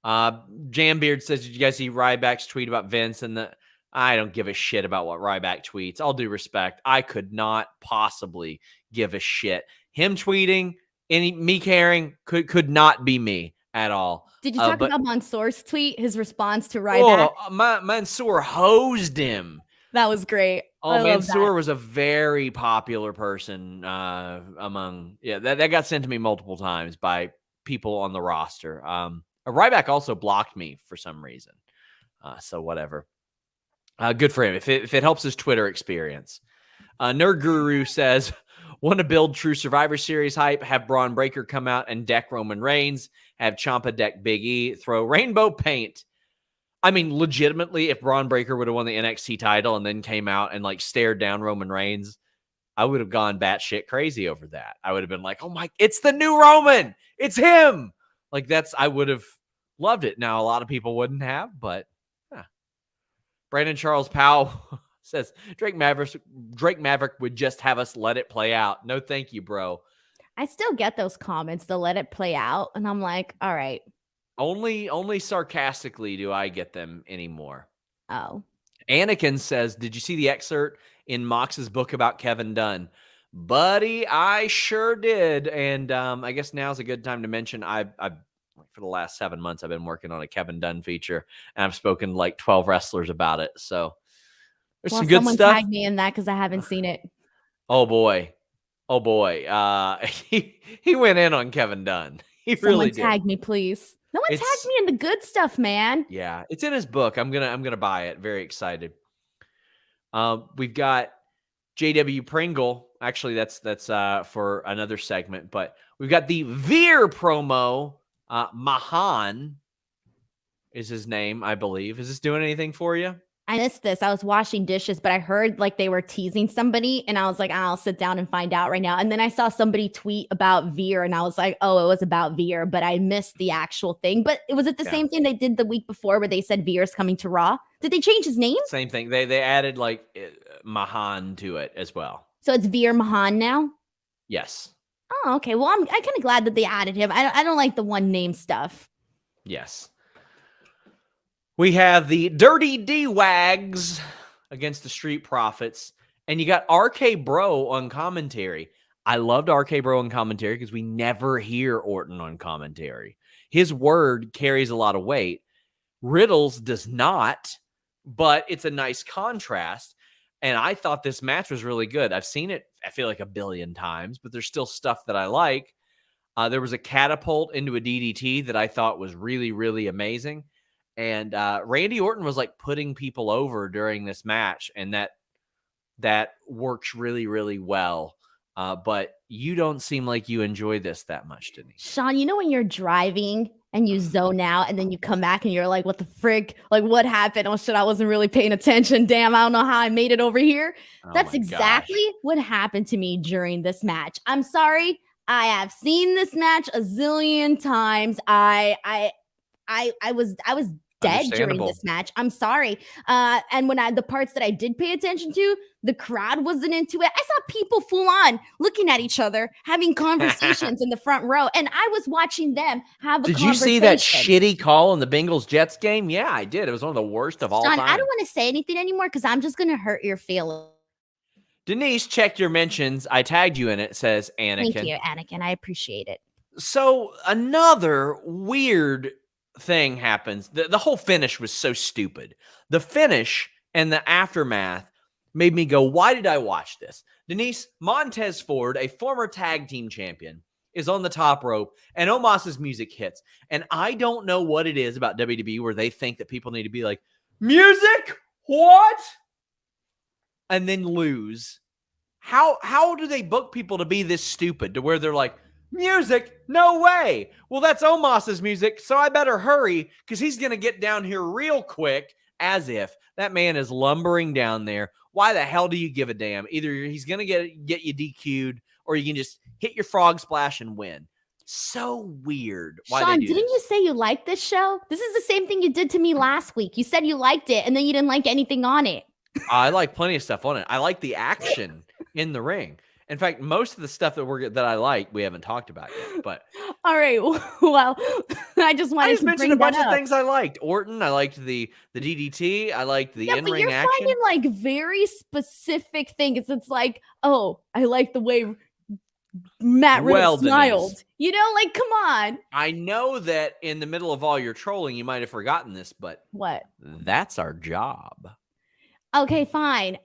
Jambeard says, did you guys see Ryback's tweet about Vince? And I don't give a shit about what Ryback tweets. All due respect, I could not possibly give a shit. Him tweeting, me caring, could not be me at all. Did you talk But about Mansoor's tweet, his response to Ryback? Mansoor hosed him. That was great. Oh, Mansoor was a very popular person among, that got sent to me multiple times by people on the roster. Ryback also blocked me for some reason. So whatever. Good for him if it helps his Twitter experience. Nerd Guru says, want to build true Survivor Series hype, have Braun Breaker come out and deck Roman Reigns, have Ciampa deck Big E, throw rainbow paint. I mean, legitimately, if Braun Breaker would have won the NXT title and then came out and like stared down Roman Reigns, I would have gone batshit crazy over that. I would have been like, oh my, it's the new Roman. It's him. Like I would have loved it. Now, a lot of people wouldn't have, but Brandon Charles Powell says Drake Maverick would just have us let it play out. No, thank you, bro. I still get those comments to let it play out. And I'm like, all right. Only sarcastically do I get them anymore. Oh. Anakin says, did you see the excerpt in Mox's book about Kevin Dunn? Buddy, I sure did. And I guess now's a good time to mention I've for the last 7 months, I've been working on a Kevin Dunn feature, and I've spoken to like 12 wrestlers about it. So there's some good stuff. Tag me in that because I haven't seen it. Oh boy. He went in on Kevin Dunn. Really did. Tag me, please. No one tagged me in the good stuff, man. Yeah, it's in his book. I'm gonna buy it. Very excited. We've got JW Pringle. Actually, that's for another segment, but we've got the Veer promo. Mahan is his name, I believe. Is this doing anything for you? I missed this. I was washing dishes, but I heard like they were teasing somebody, and I was like, I'll sit down and find out right now. And then I saw somebody tweet about Veer, and I was like, oh, it was about Veer, but I missed the actual thing. But was it the same thing they did the week before where they said Veer's coming to Raw? Did they change his name? Same thing. They added like Mahan to it as well. So it's Veer Mahan now? Yes. Oh, okay. Well, I'm kind of glad that they added him. I don't like the one name stuff. Yes. We have the Dirty D-Wags against the Street Profits, and you got RK Bro on commentary. I loved RK Bro on commentary because we never hear Orton on commentary. His word carries a lot of weight. Riddle's does not, but it's a nice contrast. And I thought this match was really good. I've seen it, I feel like, a billion times, but there's still stuff that I like. There was a catapult into a DDT that I thought was really, really amazing. And Randy Orton was like putting people over during this match, and that works really, really well. But you don't seem like you enjoy this that much, Denise. Sean, you know when you're driving and you zone out and then you come back and you're like, what the frick? Like, what happened? Oh, shit, I wasn't really paying attention. Damn, I don't know how I made it over here. That's exactly what happened to me during this match. I'm sorry. I have seen this match a zillion times. I was dead during this match. I'm sorry. And when the parts that I did pay attention to, the crowd wasn't into it. I saw people full on looking at each other, having conversations in the front row. And I was watching them have a conversation. Did you see that shitty call in the Bengals-Jets game? Yeah, I did. It was one of the worst of all time. I don't want to say anything anymore because I'm just going to hurt your feelings. Denise, check your mentions. I tagged you in it, says Anakin. Thank you, Anakin. I appreciate it. So another weird thing happens. The whole finish was so stupid. The finish and the aftermath made me go, why did I watch this? Denise, Montez Ford, a former tag team champion, is on the top rope, and Omos's music hits. And I don't know what it is about WWE where they think that people need to be like, music? What? And then lose. How do they book people to be this stupid to where they're like, music? No way. Well, that's Omos's music, so I better hurry because he's going to get down here real quick, as if that man is lumbering down there. Why the hell do you give a damn? Either he's going to get you DQ'd or you can just hit your frog splash and win. So weird. Why Sean, didn't you say you liked this show? This is the same thing you did to me last week. You said you liked it, and then you didn't like anything on it. I like plenty of stuff on it. I like the action in the ring. In fact, most of the stuff that I like, we haven't talked about yet. But all right, well, I just mentioned a bunch of things I liked. Orton, I liked the DDT, I liked the in-ring action. But you're finding like very specific things. It's like, oh, I like the way Matt Riddle Well, smiled. Denise. You know, like, come on. I know that in the middle of all your trolling, you might have forgotten this, but What? that's our job. Okay, fine.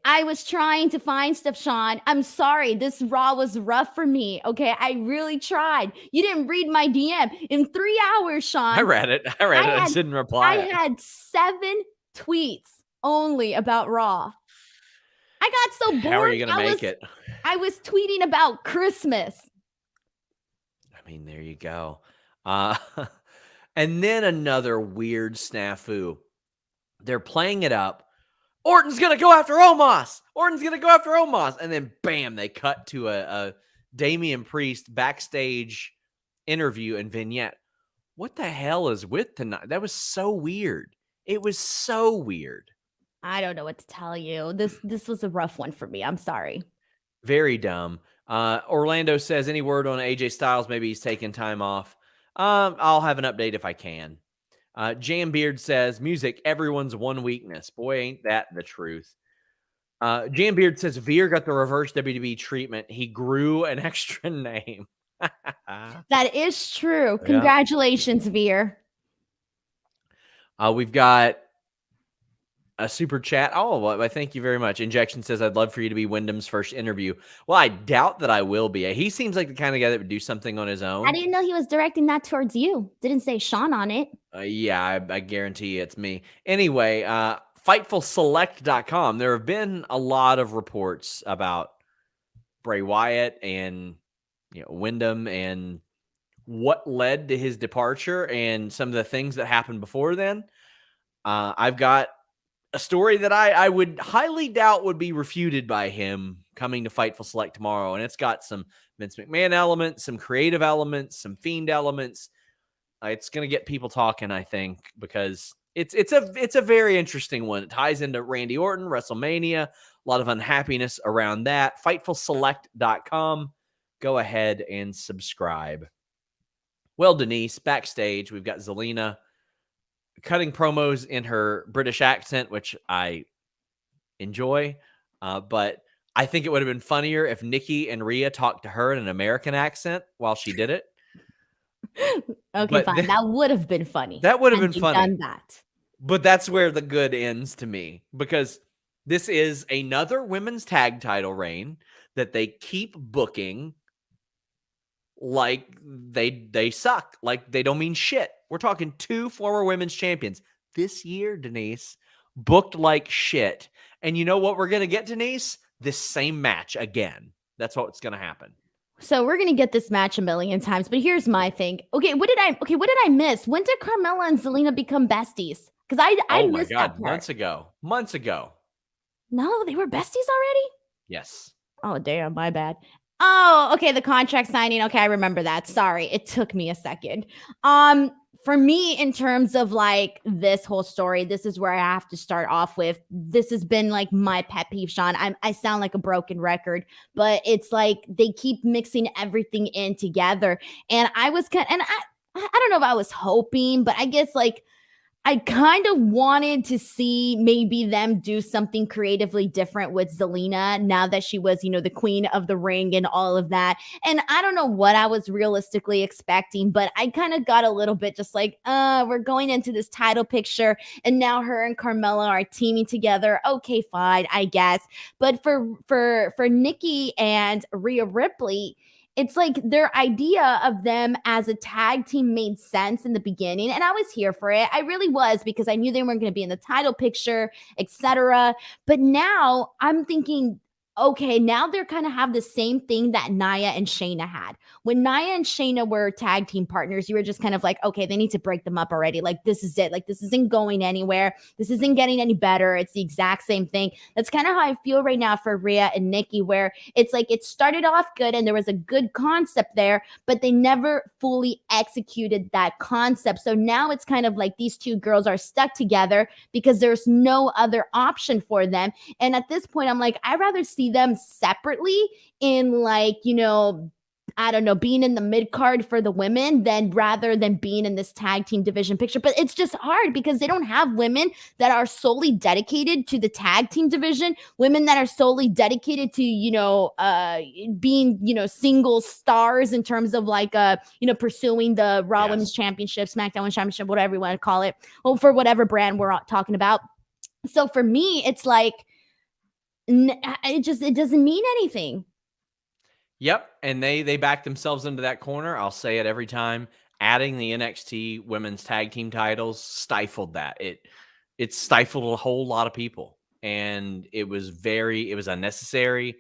I was trying to find stuff, Sean. I'm sorry. This Raw was rough for me. Okay, I really tried. You didn't read my DM in 3 hours, Sean. I read it. I just didn't reply. I had 7 tweets only about Raw. I got so bored. How are you going to make it? I was tweeting about Christmas. I mean, there you go. And then another weird snafu. They're playing it up. Orton's going to go after Omos. And then, bam, they cut to a Damian Priest backstage interview and vignette. What the hell is with tonight? That was so weird. It was so weird. I don't know what to tell you. This was a rough one for me. I'm sorry. Very dumb. Orlando says, any word on AJ Styles? Maybe he's taking time off. I'll have an update if I can. Jam Beard says, music, everyone's one weakness. Boy, ain't that the truth. Jam Beard says, Veer got the reverse WWE treatment. He grew an extra name. That is true. Congratulations, Veer. We've got a super chat. Oh, well, thank you very much. Injection says, I'd love for you to be Wyndham's first interview. Well, I doubt that I will be. He seems like the kind of guy that would do something on his own. I didn't know he was directing that towards you. Didn't say Sean on it. Yeah, I guarantee it's me. Anyway, FightfulSelect.com. There have been a lot of reports about Bray Wyatt and Wyndham and what led to his departure and some of the things that happened before then. I've got a story that I would highly doubt would be refuted by him coming to Fightful Select tomorrow. And it's got some Vince McMahon elements, some creative elements, some Fiend elements. It's going to get people talking, I think, because it's a very interesting one. It ties into Randy Orton, WrestleMania, a lot of unhappiness around that. FightfulSelect.com. Go ahead and subscribe. Well, Denise, backstage, we've got Zelina cutting promos in her British accent, which I enjoy. But I think it would have been funnier if Nikki and Rhea talked to her in an American accent while she did it. Okay, fine. That would have been funny. That would have been funny. Done that. But that's where the good ends to me, because this is another women's tag title reign that they keep booking like they suck, like they don't mean shit. We're talking 2 former women's champions this year, Denise, booked like shit. And you know what we're going to get, Denise? This same match again. That's what's going to happen. So we're going to get this match a million times, but here's my thing. Okay, what did I miss? When did Carmella and Zelina become besties? Because I missed that part. Months ago. No, they were besties already? Yes. Oh, damn, my bad. Oh, okay, the contract signing. Okay, I remember that. Sorry, it took me a second. For me, in terms of like this whole story, this is where I have to start off with. This has been like my pet peeve, Sean. I sound like a broken record, but it's like they keep mixing everything in together. And I don't know if I was hoping, but I guess like I kind of wanted to see maybe them do something creatively different with Zelina now that she was, the queen of the ring and all of that. And I don't know what I was realistically expecting, but I kind of got a little bit just like, we're going into this title picture and now her and Carmella are teaming together. Okay, fine, I guess. But for Nikki and Rhea Ripley, it's like their idea of them as a tag team made sense in the beginning. And I was here for it. I really was, because I knew they weren't going to be in the title picture, etc. But now I'm thinking, okay, now they're kind of have the same thing that Nia and Shayna had. When Nia and Shayna were tag team partners, you were just kind of like, okay, they need to break them up already. Like, this is it. Like, this isn't going anywhere. This isn't getting any better. It's the exact same thing. That's kind of how I feel right now for Rhea and Nikki, where it's like it started off good and there was a good concept there, but they never fully executed that concept. So now it's kind of like these 2 girls are stuck together because there's no other option for them. And at this point, I'm like, I'd rather see them separately in like, I don't know, being in the mid card for the women rather than being in this tag team division picture. But it's just hard because they don't have women that are solely dedicated to the tag team division, women that are solely dedicated to, being, single stars in terms of like, pursuing the Raw Women's Championship, SmackDown Women's Championship, whatever you want to call it, well, for whatever brand we're talking about. So for me, it's like, it doesn't mean anything. Yep, and they backed themselves into that corner. I'll say it every time. Adding the NXT women's tag team titles stifled that. It stifled a whole lot of people, and it was unnecessary.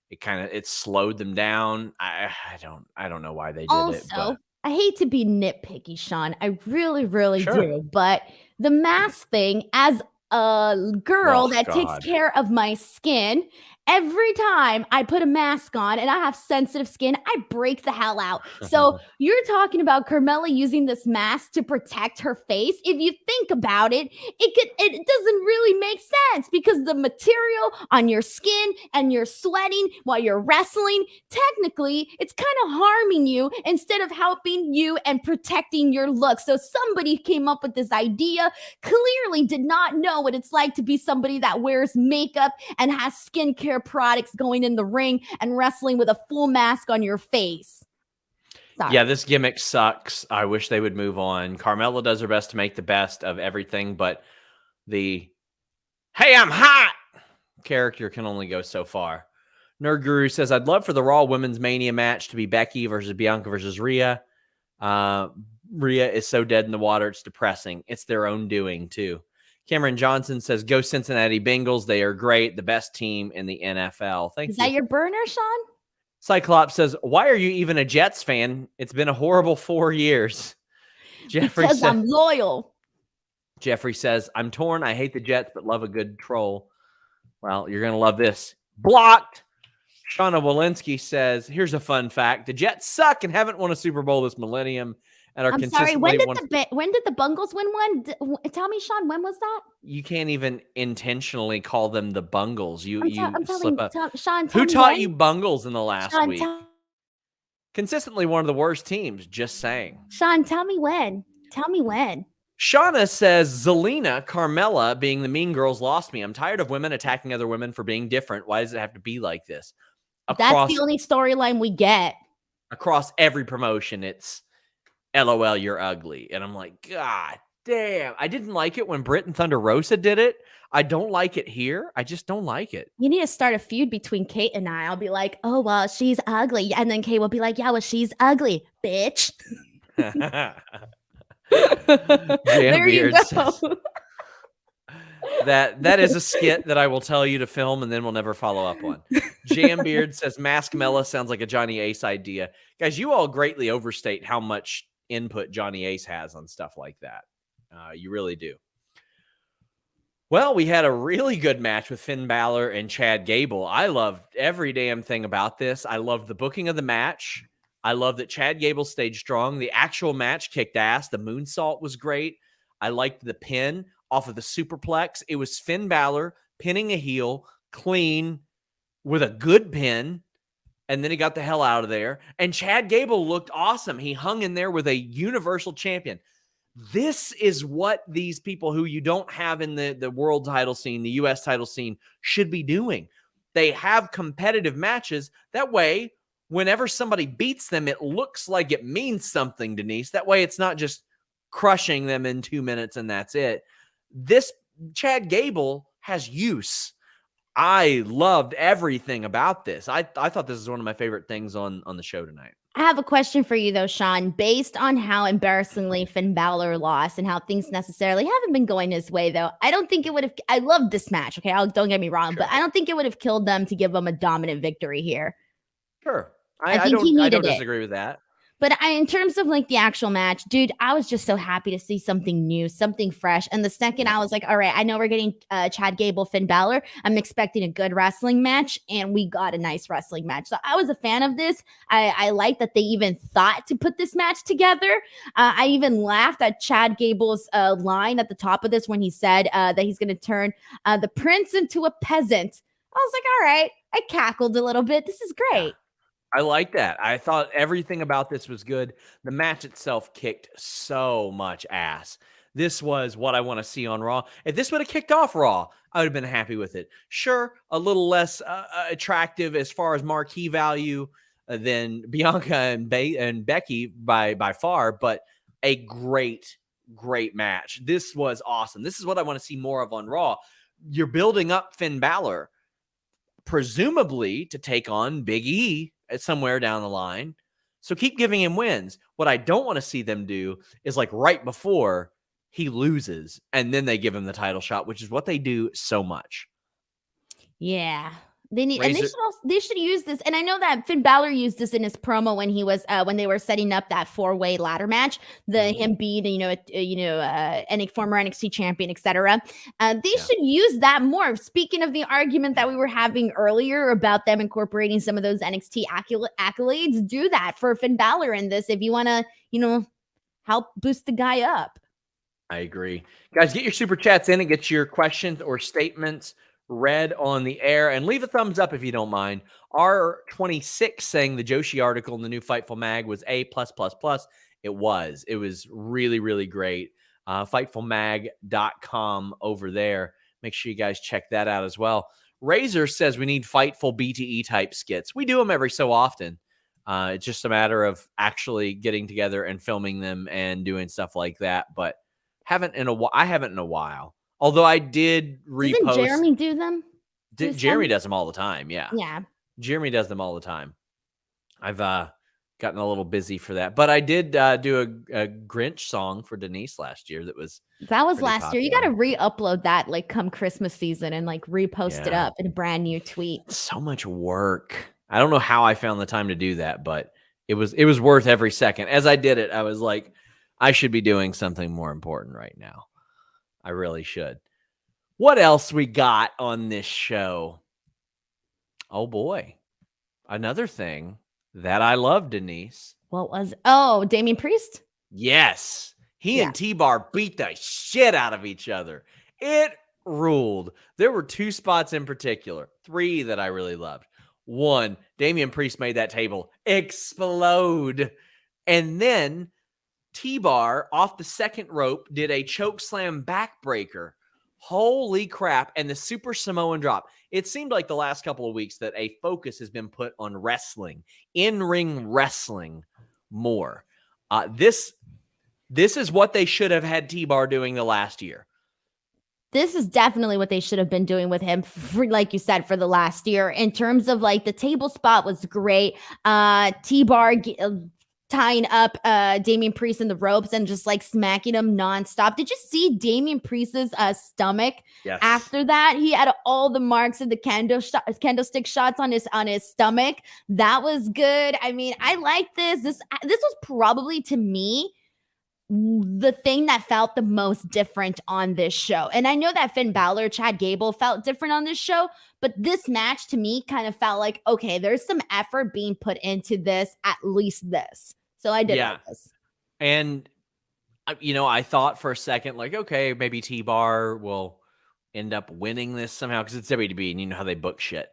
It slowed them down. I don't know why they did it. But I hate to be nitpicky, Sean. I really, really do. But the mask thing, as a girl that takes care of my skin, every time I put a mask on and I have sensitive skin, I break the hell out. So you're talking about Carmella using this mask to protect her face. If you think about it, it doesn't really make sense because the material on your skin and you're sweating while you're wrestling, technically, it's kind of harming you instead of helping you and protecting your look. So somebody came up with this idea, clearly did not know what it's like to be somebody that wears makeup and has skincare products going in the ring and wrestling with a full mask on your face. Sorry. Yeah, this gimmick sucks. I wish they would move on. Carmella does her best to make the best of everything, but the "Hey, I'm hot" character can only go so far. Nerd Guru says, I'd love for the Raw Women's Mania match to be Becky versus Bianca versus Rhea. Rhea is so dead in the water, it's depressing. It's their own doing, too. Cameron Johnson says, go Cincinnati Bengals. They are great. The best team in the NFL. Thank you. Is that your burner, Sean? Cyclops says, why are you even a Jets fan? It's been a horrible 4 years. Because I'm loyal. Jeffrey says, I'm torn. I hate the Jets, but love a good troll. Well, you're going to love this. Blocked. Shauna Walensky says, here's a fun fact. The Jets suck and haven't won a Super Bowl this millennium. And are I'm sorry, when did the Bengals win one? Tell me, Sean, when was that? You can't even intentionally call them the Bungles. You slip up. Sean, who taught you Bungles in the last week? Consistently one of the worst teams, just saying. Sean, tell me when. Tell me when. Shauna says, Zelina, Carmella being the mean girls lost me. I'm tired of women attacking other women for being different. Why does it have to be like this? That's the only storyline we get. Across every promotion, it's LOL, you're ugly. And I'm like, God damn. I didn't like it when Britt and Thunder Rosa did it. I don't like it here. I just don't like it. You need to start a feud between Kate and I. I'll be like, oh, well, she's ugly. And then Kate will be like, yeah, well, she's ugly, bitch. There you go. That is a skit that I will tell you to film and then we'll never follow up on. Jam Beard says, Mask Mella sounds like a Johnny Ace idea. Guys, you all greatly overstate how much input Johnny Ace has on stuff like that. You really do. Well, we had a really good match with Finn Balor and Chad Gable. I loved every damn thing about this. I loved the booking of the match. I love that Chad Gable stayed strong. The actual match kicked ass. The moonsault was great. I liked the pin off of the superplex. It was Finn Balor pinning a heel clean with a good pin. And then he got the hell out of there. And Chad Gable looked awesome. He hung in there with a Universal Champion. This is what these people who you don't have in the world title scene, the U.S. title scene, should be doing. They have competitive matches. That way, whenever somebody beats them, it looks like it means something, Denise. That way, it's not just crushing them in 2 minutes and that's it. This Chad Gable has use. I loved everything about this. I thought this is one of my favorite things on the show tonight. I have a question for you, though, Sean. Based on how embarrassingly Finn Balor lost and how things necessarily haven't been going his way, though, I don't think it would have. I loved this match. Okay, don't get me wrong, but I don't think it would have killed them to give them a dominant victory here. Sure, I don't disagree with that. But in terms of like the actual match, dude, I was just so happy to see something new, something fresh. And the second I was like, all right, I know we're getting Chad Gable, Finn Balor. I'm expecting a good wrestling match. And we got a nice wrestling match. So I was a fan of this. I like that they even thought to put this match together. I even laughed at Chad Gable's line at the top of this when he said that he's going to turn the prince into a peasant. I was like, all right. I cackled a little bit. This is great. I like that. I thought everything about this was good. The match itself kicked so much ass. This was what I want to see on Raw. If this would have kicked off Raw, I would have been happy with it. Sure, a little less attractive as far as marquee value than Bianca and Becky by far, but a great match. This was awesome. This is what I want to see more of on Raw. You're building up Finn Balor, presumably to take on Big E at somewhere down the line. So keep giving him wins. What I don't want to see them do is like right before he loses and then they give him the title shot, which is what they do so much. Yeah. They need, and they should use this. And I know that Finn Balor used this in his promo when he was when they were setting up that 4-way ladder match. Him being former NXT champion, etc. They should use that more. Speaking of the argument that we were having earlier about them incorporating some of those NXT accolades, do that for Finn Balor in this if you want to help boost the guy up. I agree, guys. Get your super chats in and get your questions or statements read on the air, and leave a thumbs up if you don't mind. R26 saying the Joshi article in the new Fightful mag was A+++. It was really, really great. Fightfulmag.com over there. Make sure you guys check that out as well. Razor says we need Fightful BTE type skits. We do them every so often. It's just a matter of actually getting together and filming them and doing stuff like that, but I haven't in a while. Although I did repost. Doesn't Jeremy do them? Jeremy does them all the time. Yeah. Yeah. Jeremy does them all the time. I've gotten a little busy for that. But I did do a Grinch song for Denise last year. That was last year. You got to re-upload that like come Christmas season and like repost it up in a brand new tweet. So much work. I don't know how I found the time to do that, but it was worth every second. As I did it, I was like, I should be doing something more important right now. I really should. What else we got on this show? Oh, boy. Another thing that I love, Denise. What was Damian Priest? Yes. He and T-Bar beat the shit out of each other. It ruled. There were 2 spots in particular. 3 that I really loved. 1, Damian Priest made that table explode. And then T-Bar off the second rope did a choke slam backbreaker. Holy crap. And the Super Samoan drop. It seemed like the last couple of weeks that a focus has been put on wrestling, in-ring wrestling more. This is what they should have had T-Bar doing the last year. This is definitely what they should have been doing with him, like you said, for the last year. In terms of like the table spot was great. T-Bar tying up Damian Priest in the ropes and just like smacking him nonstop. Did you see Damian Priest's stomach? Yes. After that, he had all the marks of the candlestick shots on his stomach. That was good. I mean, I like this. This was probably, to me, the thing that felt the most different on this show. And I know that Finn Balor, Chad Gable felt different on this show, but this match to me kind of felt like, okay, there's some effort being put into this, at least this. So I did like this. And, I thought for a second, like, okay, maybe T-Bar will end up winning this somehow because it's WWE and you know how they book shit.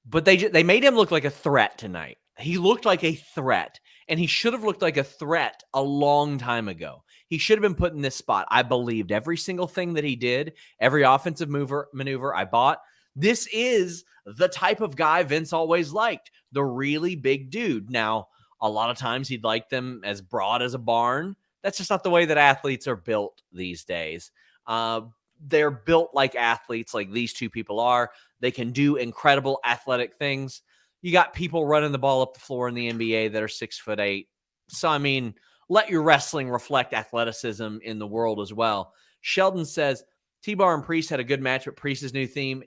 But they made him look like a threat tonight. He looked like a threat. And he should have looked like a threat a long time ago. He should have been put in this spot. I believed every single thing that he did, every offensive maneuver I bought. This is the type of guy Vince always liked, the really big dude. Now, a lot of times he'd like them as broad as a barn. That's just not the way that athletes are built these days. They're built like athletes, like these 2 people are. They can do incredible athletic things. You got people running the ball up the floor in the NBA that are 6'8". So, I mean, let your wrestling reflect athleticism in the world as well. Sheldon says, T-Bar and Priest had a good match, but Priest's new theme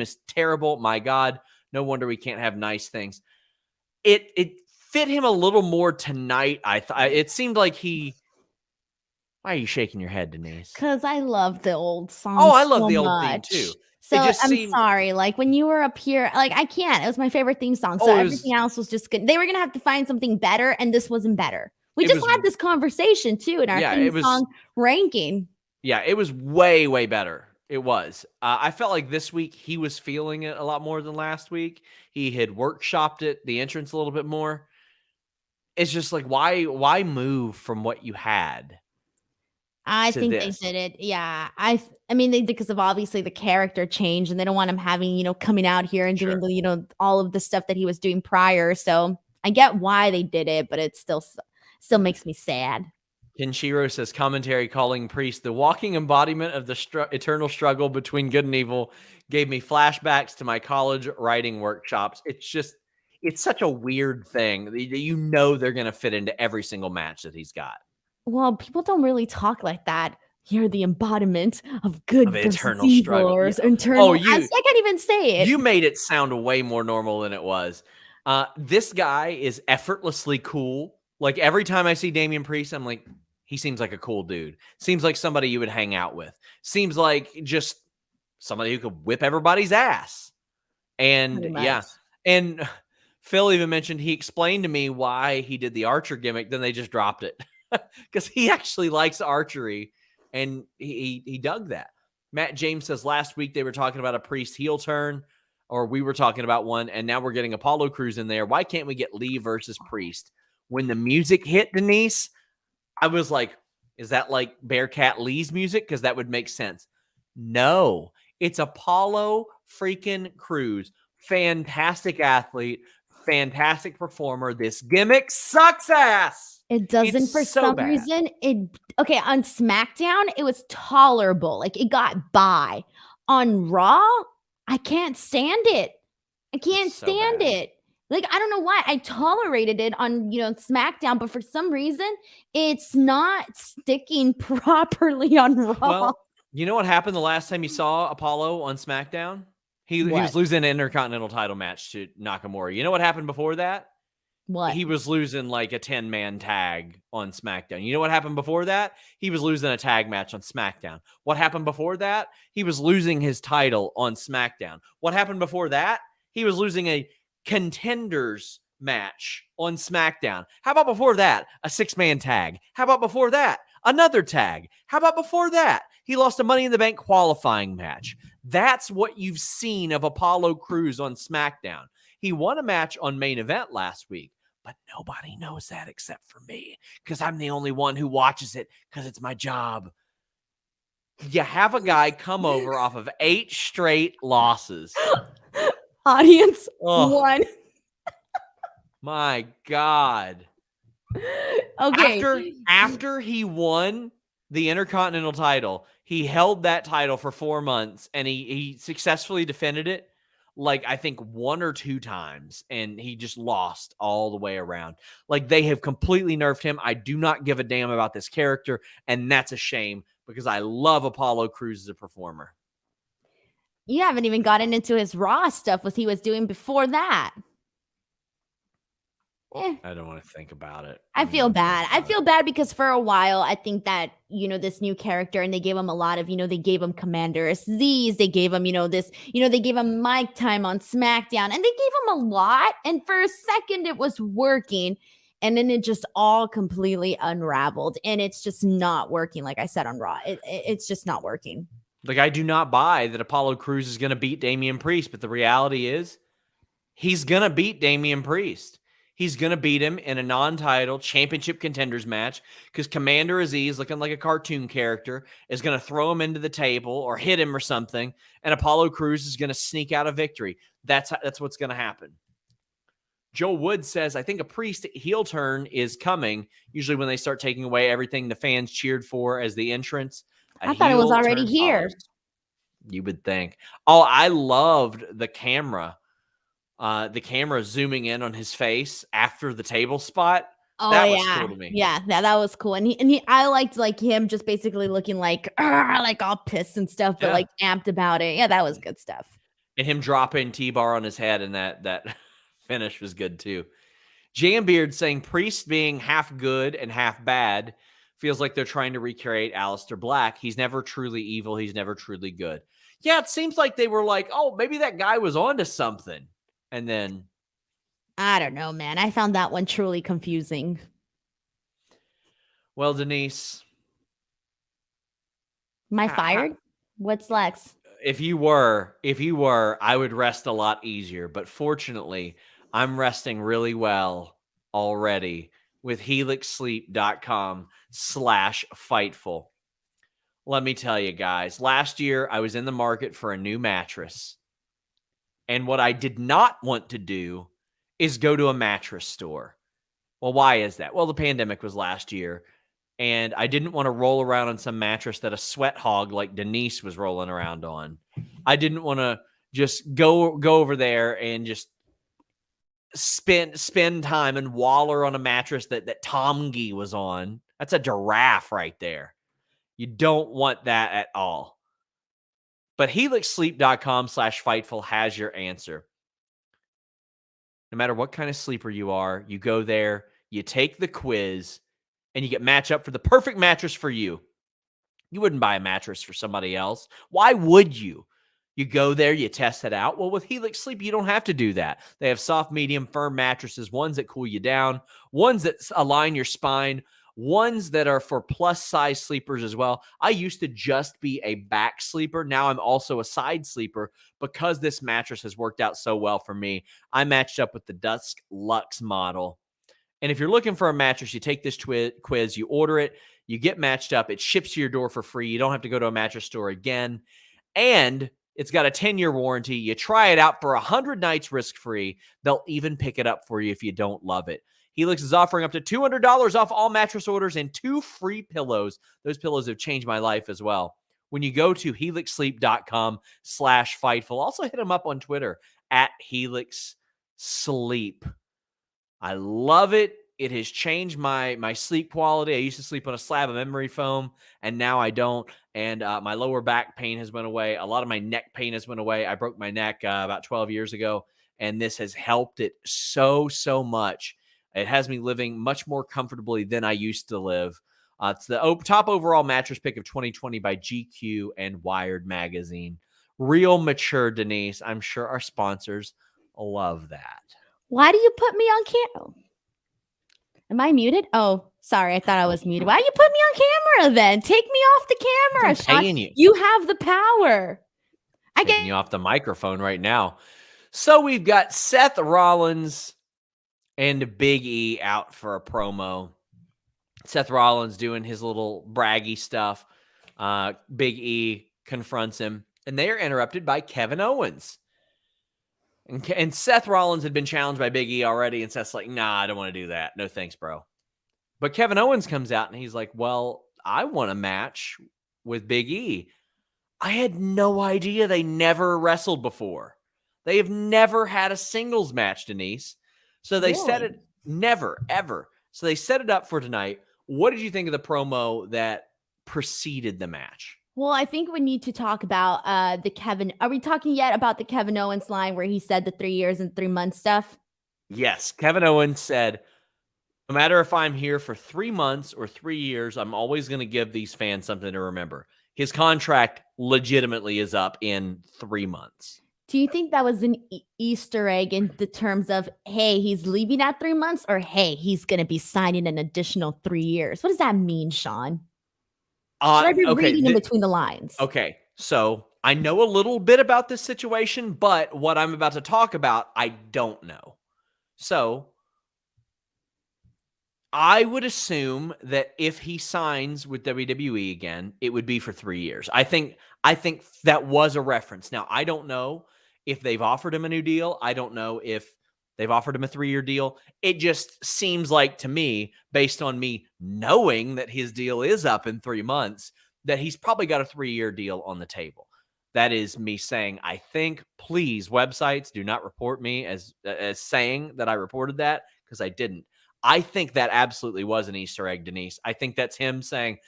is terrible. My God, no wonder we can't have nice things. It fit him a little more tonight. I thought it seemed like he. Why are you shaking your head, Denise? Because I love the old song. Oh, I love the old theme too. So I'm sorry. Like when you were up here, like I can't. It was my favorite theme song. So everything else was just good. They were gonna have to find something better, and this wasn't better. We just had this conversation too in our theme song ranking. Yeah, it was way, way better. It was. I felt like this week he was feeling it a lot more than last week. He had workshopped it, the entrance a little bit more. It's just like, why move from what you had I to think they this? did it. Yeah. I mean, they because of obviously the character change and they don't want him having, coming out here and doing Sure. the, all of the stuff that he was doing prior. So I get why they did it, but it still makes me sad. Kenshiro says commentary calling Priest the walking embodiment of the eternal struggle between good and evil gave me flashbacks to my college writing workshops. It's such a weird thing that they're going to fit into every single match that he's got. Well, people don't really talk like that. You're the embodiment of good Of versus eternal evil struggle. or Yeah. internal. Oh, I can't even say it. You made it sound way more normal than it was. This guy is effortlessly cool. Like every time I see Damian Priest, I'm like, he seems like a cool dude. Seems like somebody you would hang out with. Seems like just somebody who could whip everybody's ass. And yeah. And Phil even mentioned he explained to me why he did the Archer gimmick. Then they just dropped it because he actually likes archery and he dug that. Matt James says last week they were talking about a Priest heel turn, or we were talking about one, and now we're getting Apollo Crews in there. Why can't we get Lee versus Priest? When the music hit, Denise, I was like, is that like Bearcat Lee's music? Because that would make sense. No, it's Apollo freaking Crews. Fantastic athlete, fantastic performer. This gimmick sucks ass. It doesn't for some reason. Okay, on SmackDown, it was tolerable. Like it got by. On Raw, I can't stand it. I can't stand it. Like, I don't know why. I tolerated it on, SmackDown, but for some reason, it's not sticking properly on Raw. Well, you know what happened the last time you saw Apollo on SmackDown? He was losing an Intercontinental title match to Nakamura. You know what happened before that? What? He was losing like a 10-man tag on SmackDown. You know what happened before that? He was losing a tag match on SmackDown. What happened before that? He was losing his title on SmackDown. What happened before that? He was losing a contenders match on SmackDown. How about before that? A 6-man tag. How about before that? Another tag. How about before that? He lost a Money in the Bank qualifying match. That's what you've seen of Apollo Crews on SmackDown. He won a match on Main Event last week, but nobody knows that except for me because I'm the only one who watches it because it's my job. You have a guy come over off of 8 straight losses. Audience one. My God. Okay. After he won the Intercontinental title, he held that title for 4 months and he successfully defended it. Like, I think 1 or 2 times, and he just lost all the way around. Like, they have completely nerfed him. I do not give a damn about this character, and that's a shame because I love Apollo Crews as a performer. You haven't even gotten into his Raw stuff, what he was doing before that. I don't want to think about it. I feel bad. I feel bad because for a while, I think that, this new character, and they gave him a lot of, they gave him Commander Z's, they gave him, they gave him mic time on SmackDown, and they gave him a lot. And for a second, it was working. And then it just all completely unraveled. And it's just not working, like I said on Raw. It's just not working. Like, I do not buy that Apollo Crews is going to beat Damian Priest, but the reality is he's going to beat Damian Priest. He's going to beat him in a non-title championship contenders match because Commander Aziz, looking like a cartoon character, is going to throw him into the table or hit him or something, and Apollo Crews is going to sneak out a victory. That's what's going to happen. Joe Wood says, I think a Priest heel turn is coming, usually when they start taking away everything the fans cheered for as the entrance. I thought it was already here. Follows. You would think. Oh, I loved the camera. The camera zooming in on his face after the table spot. Oh, that was cool to me. Yeah, that was cool. And he I liked like him just basically looking like all pissed and stuff, but like amped about it. Yeah, that was good stuff. And him dropping T-bar on his head and that finish was good too. Jambeard saying Priest being half good and half bad feels like they're trying to recreate Aleister Black. He's never truly evil. He's never truly good. Yeah, it seems like they were like, oh, maybe that guy was onto something. And then I don't know, man. I found that one truly confusing. Well, Denise. Am I fired? What's Lex? If you were, I would rest a lot easier. But fortunately, I'm resting really well already with helixsleep.com/Fightful. Let me tell you guys, last year I was in the market for a new mattress. And what I did not want to do is go to a mattress store. Well, why is that? Well, the pandemic was last year, and I didn't want to roll around on some mattress that a sweat hog like Denise was rolling around on. I didn't want to just go over there and just spend time and waller on a mattress that Tomgi was on. That's a giraffe right there. You don't want that at all. But helixsleep.com/Fightful has your answer. No matter what kind of sleeper you are, you go there, you take the quiz, and you get matched up for the perfect mattress for you. You wouldn't buy a mattress for somebody else. Why would you? You go there, you test it out. Well, with Helix Sleep, you don't have to do that. They have soft, medium, firm mattresses, ones that cool you down, ones that align your spine, ones that are for plus size sleepers as well. I used to just be a back sleeper. Now I'm also a side sleeper because this mattress has worked out so well for me. I matched up with the Dusk Luxe model. And if you're looking for a mattress, you take this quiz, you order it, you get matched up, it ships to your door for free. You don't have to go to a mattress store again. And it's got a 10-year warranty. You try it out for 100 nights risk-free. They'll even pick it up for you if you don't love it. Helix is offering up to $200 off all mattress orders and 2 free pillows. Those pillows have changed my life as well. When you go to helixsleep.com/Fightful, also hit them up on Twitter @HelixSleep. I love it. It has changed my sleep quality. I used to sleep on a slab of memory foam, and now I don't. And my lower back pain has went away. A lot of my neck pain has went away. I broke my neck about 12 years ago, and this has helped it so much. It has me living much more comfortably than I used to live. It's the top overall mattress pick of 2020 by GQ and Wired magazine. Real mature, Denise. I'm sure our sponsors love that. Why do you put me on camera? Am I muted? Oh, sorry. I thought I was muted. Why you put me on camera then? Take me off the camera. I'm paying you. You have the power. I get you off the microphone right now. So we've got Seth Rollins and Big E out for a promo. Seth Rollins doing his little braggy stuff. Big E confronts him, and they are interrupted by Kevin Owens. And Seth Rollins had been challenged by Big E already, and Seth's like, nah, I don't want to do that. No thanks, bro. But Kevin Owens comes out, and he's like, well, I want a match with Big E. I had no idea they never wrestled before. They have never had a singles match, Denise. So they set it, never, ever. So they set it up for tonight. What did you think of the promo that preceded the match? Well, I think we need to talk about the Kevin. Are we talking yet about the Kevin Owens line where he said the 3 years and 3 months stuff? Yes. Kevin Owens said, no matter if I'm here for 3 months or 3 years, I'm always going to give these fans something to remember. His contract legitimately is up in 3 months. Do you think that was an Easter egg in the terms of, hey, he's leaving at 3 months, or hey, he's going to be signing an additional 3 years? What does that mean, Sean? Should I be reading in between the lines? Okay, so I know a little bit about this situation, but what I'm about to talk about, I don't know. So I would assume that if he signs with WWE again, it would be for 3 years. I think that was a reference. Now, I don't know if they've offered him a new deal. I don't know if they've offered him a 3-year deal. It just seems like to me, based on me knowing that his deal is up in 3 months, that he's probably got a 3-year deal on the table. That is me saying, I think. Please, websites, do not report me as saying that I reported that, because I didn't. I think that absolutely was an Easter egg, Denise. I think that's him saying,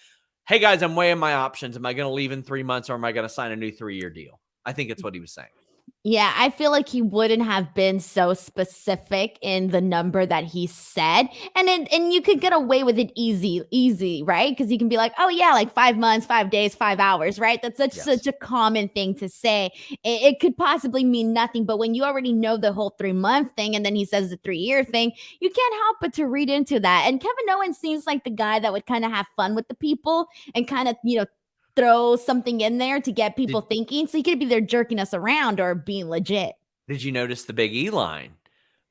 hey, guys, I'm weighing my options. Am I going to leave in 3 months, or am I going to sign a new 3-year deal? I think it's what he was saying. Yeah, I feel like he wouldn't have been so specific in the number that he said. And you could get away with it easy, right? Because you can be like, oh, yeah, like 5 months, 5 days, 5 hours, right? That's such a common thing to say. It could possibly mean nothing. But when you already know the whole 3-month thing, and then he says the 3-year thing, you can't help but to read into that. And Kevin Owens seems like the guy that would kind of have fun with the people and kind of, throw something in there to get people thinking. So he could be there jerking us around or being legit. Did you notice the Big E line?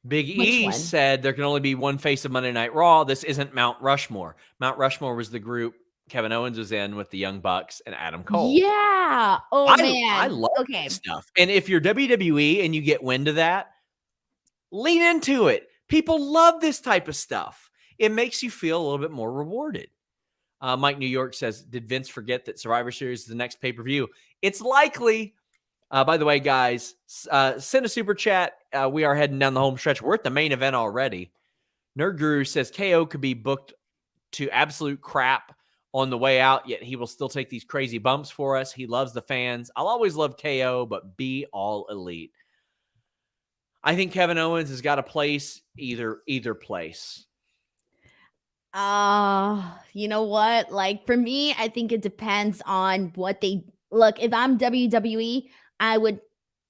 Big Which E one? said there can only be one face of Monday Night Raw. This isn't Mount Rushmore. Mount Rushmore was the group Kevin Owens was in with the Young Bucks and Adam Cole. Yeah. Oh, I man. love Okay. that stuff. And if you're WWE and you get wind of that, lean into it. People love this type of stuff. It makes you feel a little bit more rewarded. Mike New York says, did Vince forget that Survivor Series is the next pay-per-view? It's likely. By the way, guys, send a super chat. We are heading down the home stretch. We're at the main event already. Nerd Guru says KO could be booked to absolute crap on the way out, yet he will still take these crazy bumps for us. He loves the fans. I'll always love KO, but be all elite. I think Kevin Owens has got a place either place. You know what? Like for me, I think it depends on what they look. If I'm WWE, I would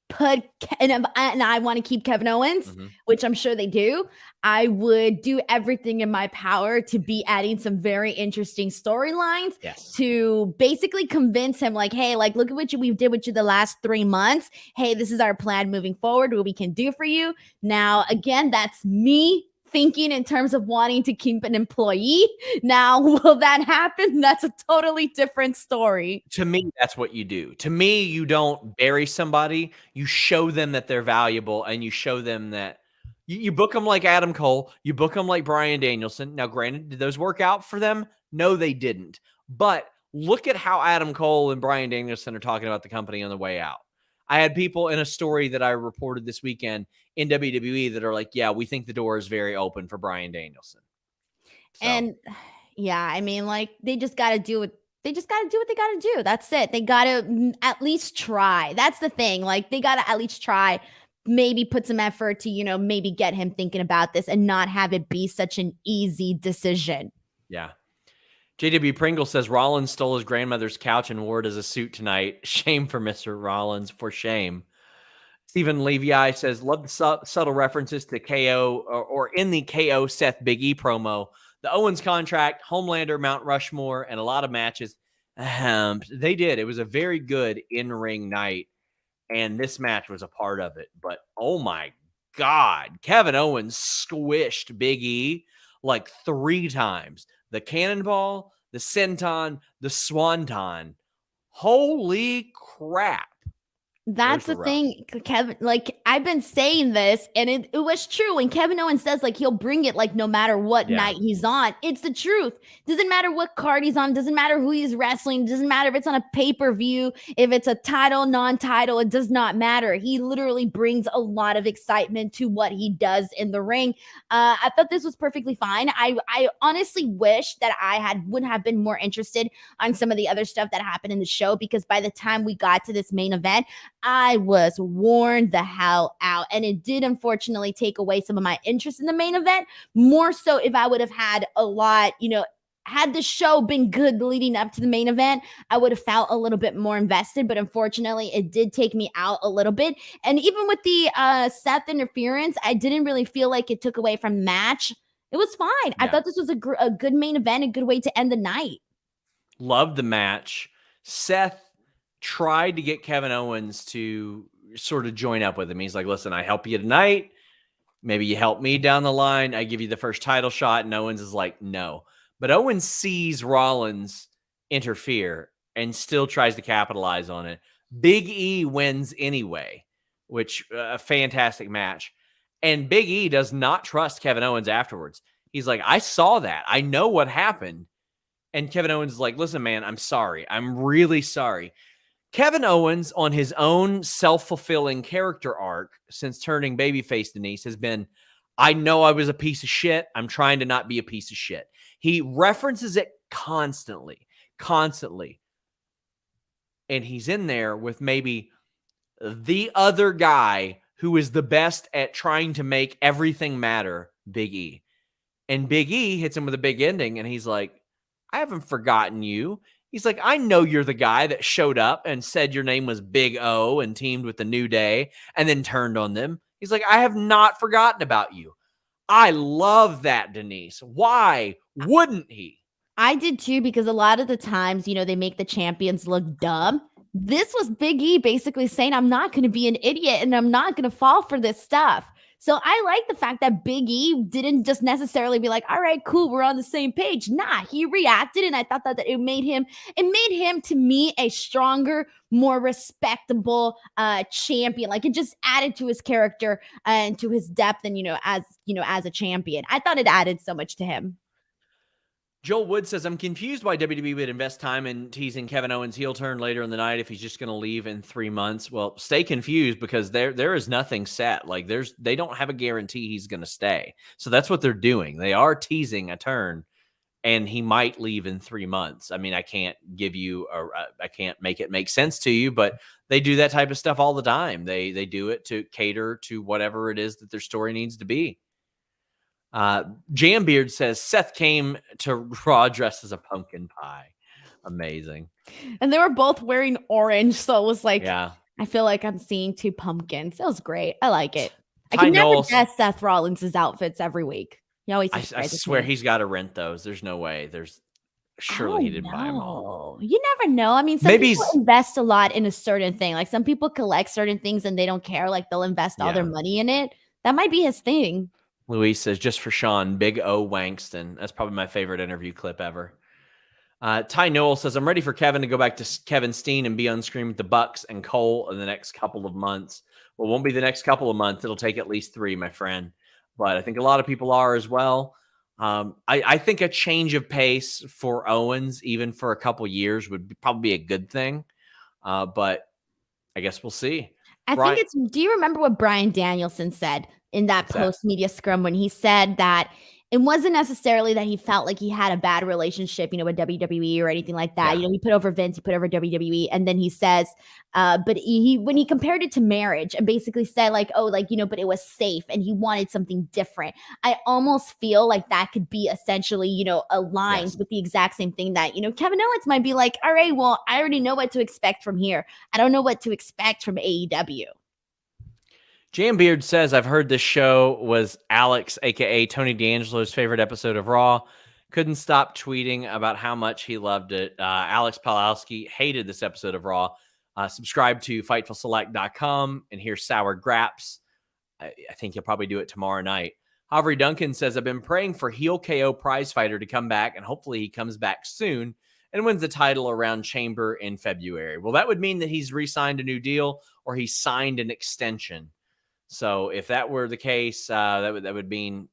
put and I want to keep Kevin Owens, which I'm sure they do. I would do everything in my power to be adding some very interesting storylines to basically convince him, like, hey, like, look at what we did with you the last 3 months. Hey, this is our plan moving forward, what we can do for you. Now, again, that's me thinking in terms of wanting to keep an employee. Now, will that happen? That's a totally different story. To me, that's what you do. To me, you don't bury somebody. You show them that they're valuable, and you show them that you book them like Adam Cole. You book them like Bryan Danielson. Now, granted, did those work out for them? No, they didn't. But look at how Adam Cole and Bryan Danielson are talking about the company on the way out. I had people in a story that I reported this weekend in WWE that are like, yeah, we think the door is very open for Bryan Danielson. So. And yeah, I mean, like, they just got to do it. They just got to do what they got to do. That's it. They got to at least try. That's the thing. Like, they got to at least try, maybe put some effort to, you know, maybe get him thinking about this and not have it be such an easy decision. Yeah. JW Pringle says Rollins stole his grandmother's couch and wore it as a suit tonight. Shame for Mr. Rollins, for shame. Stephen Levi says, love the subtle references to KO or in the KO Seth Big E promo. The Owens contract, Homelander, Mount Rushmore, and a lot of matches. They did. It was a very good in-ring night, and this match was a part of it. But, oh, my God, Kevin Owens squished Big E like 3 times. The cannonball, the senton, the swanton. Holy crap. That's the thing, Kevin. Like, I've been saying this, and it was true. When Kevin Owens says, like, he'll bring it, like, no matter what night he's on, it's the truth. Doesn't matter what card he's on. Doesn't matter who he's wrestling. Doesn't matter if it's on a pay-per-view, if it's a title, non-title. It does not matter. He literally brings a lot of excitement to what he does in the ring. I thought this was perfectly fine. I honestly wish that I would have been more interested on some of the other stuff that happened in the show, because by the time we got to this main event, I was worn the hell out, and it did unfortunately take away some of my interest in the main event. More so if I would have had a lot, you know, had the show been good leading up to the main event, I would have felt a little bit more invested, but unfortunately it did take me out a little bit. And even with the Seth interference, I didn't really feel like it took away from the match. It was fine. Yeah. I thought this was a good main event, a good way to end the night. Loved the match. Seth tried to get Kevin Owens to sort of join up with him. He's like, listen, I help you tonight. Maybe you help me down the line. I give you the first title shot. And Owens is like, no. But Owens sees Rollins interfere and still tries to capitalize on it. Big E wins anyway, which a fantastic match. And Big E does not trust Kevin Owens afterwards. He's like, I saw that. I know what happened. And Kevin Owens is like, listen, man, I'm sorry. I'm really sorry. Kevin Owens, on his own self-fulfilling character arc since turning babyface, Denise, has been, I know I was a piece of shit. I'm trying to not be a piece of shit. He references it constantly. And he's in there with maybe the other guy who is the best at trying to make everything matter, Big E. And Big E hits him with a big ending, and he's like, I haven't forgotten you. He's like, I know you're the guy that showed up and said your name was Big O and teamed with the New Day and then turned on them. He's like, I have not forgotten about you. I love that, Denise. Why wouldn't he? I did too, because a lot of the times, they make the champions look dumb. This was Big E basically saying, I'm not going to be an idiot and I'm not going to fall for this stuff. So I like the fact that Big E didn't just necessarily be like, all right, cool, we're on the same page. Nah, he reacted, and I thought that it made him to me a stronger, more respectable champion. Like, it just added to his character and to his depth, and as a champion. I thought it added so much to him. Joel Wood says, I'm confused why WWE would invest time in teasing Kevin Owens' heel turn later in the night if he's just going to leave in 3 months. Well, stay confused, because there is nothing set. Like, they don't have a guarantee he's going to stay. So that's what they're doing. They are teasing a turn, and he might leave in 3 months. I mean, I can't give you I can't make it make sense to you, but they do that type of stuff all the time. They do it to cater to whatever it is that their story needs to be. Jambeard says Seth came to Raw dressed as a pumpkin pie. Amazing. And they were both wearing orange, so it was like, yeah. I feel like I'm seeing two pumpkins. That was great. I like it. I can never guess Seth Rollins' outfits every week. He always. I swear he's got to rent those. There's no way. Surely he didn't buy them all. You never know. I mean, some people invest a lot in a certain thing. Like, some people collect certain things and they don't care. Like, they'll invest all their money in it. That might be his thing. Luis says, just for Sean, Big O Wangston. That's probably my favorite interview clip ever. Ty Noel says, I'm ready for Kevin to go back to Kevin Steen and be on screen with the Bucks and Cole in the next couple of months. Well, it won't be the next couple of months. It'll take at least 3, my friend. But I think a lot of people are as well. I think a change of pace for Owens, even for a couple years, would probably be a good thing. But I guess we'll see. Do you remember what Bryan Danielson said in that post-media scrum when he said that it wasn't necessarily that he felt like he had a bad relationship, with WWE or anything like that. Yeah. He put over Vince, he put over WWE. And then he says, but when he compared it to marriage and basically said but it was safe and he wanted something different. I almost feel like that could be essentially, aligned with the exact same thing that, Kevin Owens might be like, all right, well, I already know what to expect from here. I don't know what to expect from AEW. Jambeard says, I've heard this show was Alex, a.k.a. Tony D'Angelo's favorite episode of Raw. Couldn't stop tweeting about how much he loved it. Alex Palowski hated this episode of Raw. Subscribe to FightfulSelect.com and hear Sour Graps. I think he'll probably do it tomorrow night. Avery Duncan says, I've been praying for heel KO prizefighter to come back, and hopefully he comes back soon and wins the title around Chamber in February. Well, that would mean that he's re-signed a new deal or he signed an extension. So if that were the case, that would mean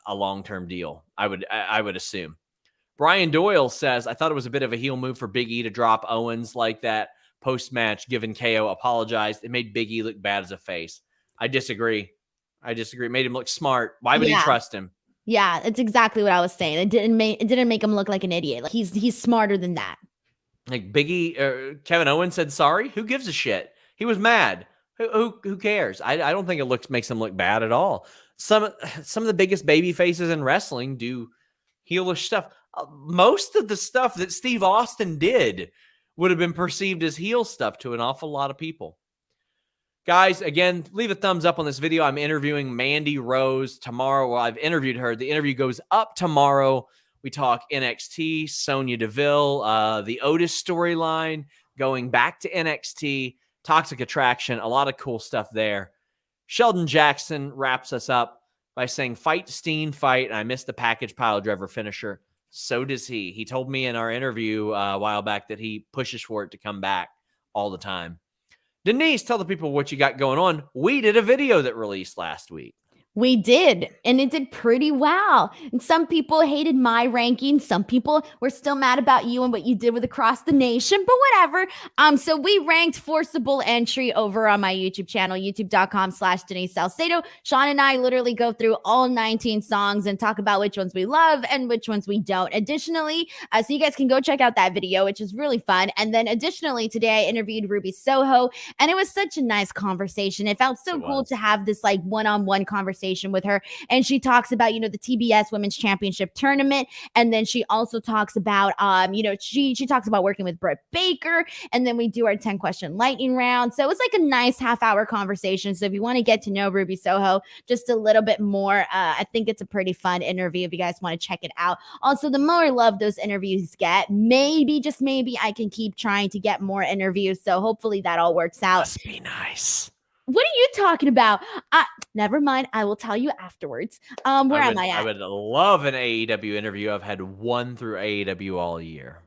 a long-term deal, I would assume. Brian Doyle says, I thought it was a bit of a heel move for Big E to drop Owens like that post-match, given KO apologized. It made Big E look bad as a face. I disagree. It made him look smart. Why would he trust him? Yeah, it's exactly what I was saying. It didn't make him look like an idiot. Like, he's smarter than that. Like, Big E, Kevin Owens said sorry. Who gives a shit? He was mad. Who cares? I don't think it makes him look bad at all. Some of the biggest baby faces in wrestling do heelish stuff. Most of the stuff that Steve Austin did would have been perceived as heel stuff to an awful lot of people. Guys, again, leave a thumbs up on this video. I'm interviewing Mandy Rose tomorrow. Well, I've interviewed her. The interview goes up tomorrow. We talk NXT, Sonya Deville, the Otis storyline, going back to NXT, Toxic Attraction, a lot of cool stuff there. Sheldon Jackson wraps us up by saying, fight Steen, fight. And I missed the package pile driver finisher. So does he. He told me in our interview a while back that he pushes for it to come back all the time. Denise, tell the people what you got going on. We did a video that released last week. We did, and it did pretty well. And some people hated my ranking. Some people were still mad about you and what you did with Across the Nation, but whatever. So we ranked Forcible Entry over on my YouTube channel, youtube.com/Denise Salcedo. Sean and I literally go through all 19 songs and talk about which ones we love and which ones we don't. Additionally, so you guys can go check out that video, which is really fun. And then additionally, today I interviewed Ruby Soho, and it was such a nice conversation. It felt so cool to have this like one-on-one conversation conversation with her. And she talks about, the TBS Women's Championship tournament. And then she also talks about, she talks about working with Britt Baker. And then we do our 10-question lightning round. So it's like a nice half-hour conversation. So if you want to get to know Ruby Soho just a little bit more, I think it's a pretty fun interview if you guys want to check it out. Also, the more love those interviews get, maybe, just maybe, I can keep trying to get more interviews. So hopefully that all works out. Must be nice. What are you talking about? Never mind. I will tell you afterwards. Where am I at? I would love an AEW interview. I've had one through AEW all year.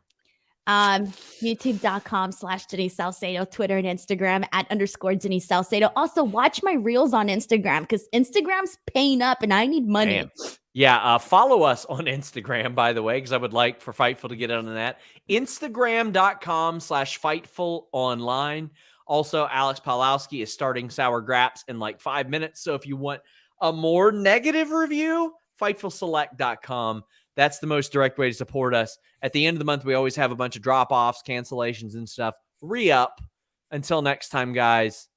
YouTube.com/Denise Salcedo, Twitter and Instagram @_ Denise Salcedo. Also, watch my reels on Instagram because Instagram's paying up and I need money. Damn. Yeah, follow us on Instagram, by the way, because I would like for Fightful to get on that. Instagram.com/Fightful online. Also, Alex Pawlowski is starting Sour Graps in like 5 minutes. So if you want a more negative review, FightfulSelect.com. That's the most direct way to support us. At the end of the month, we always have a bunch of drop-offs, cancellations, and stuff. Re-up. Until next time, guys,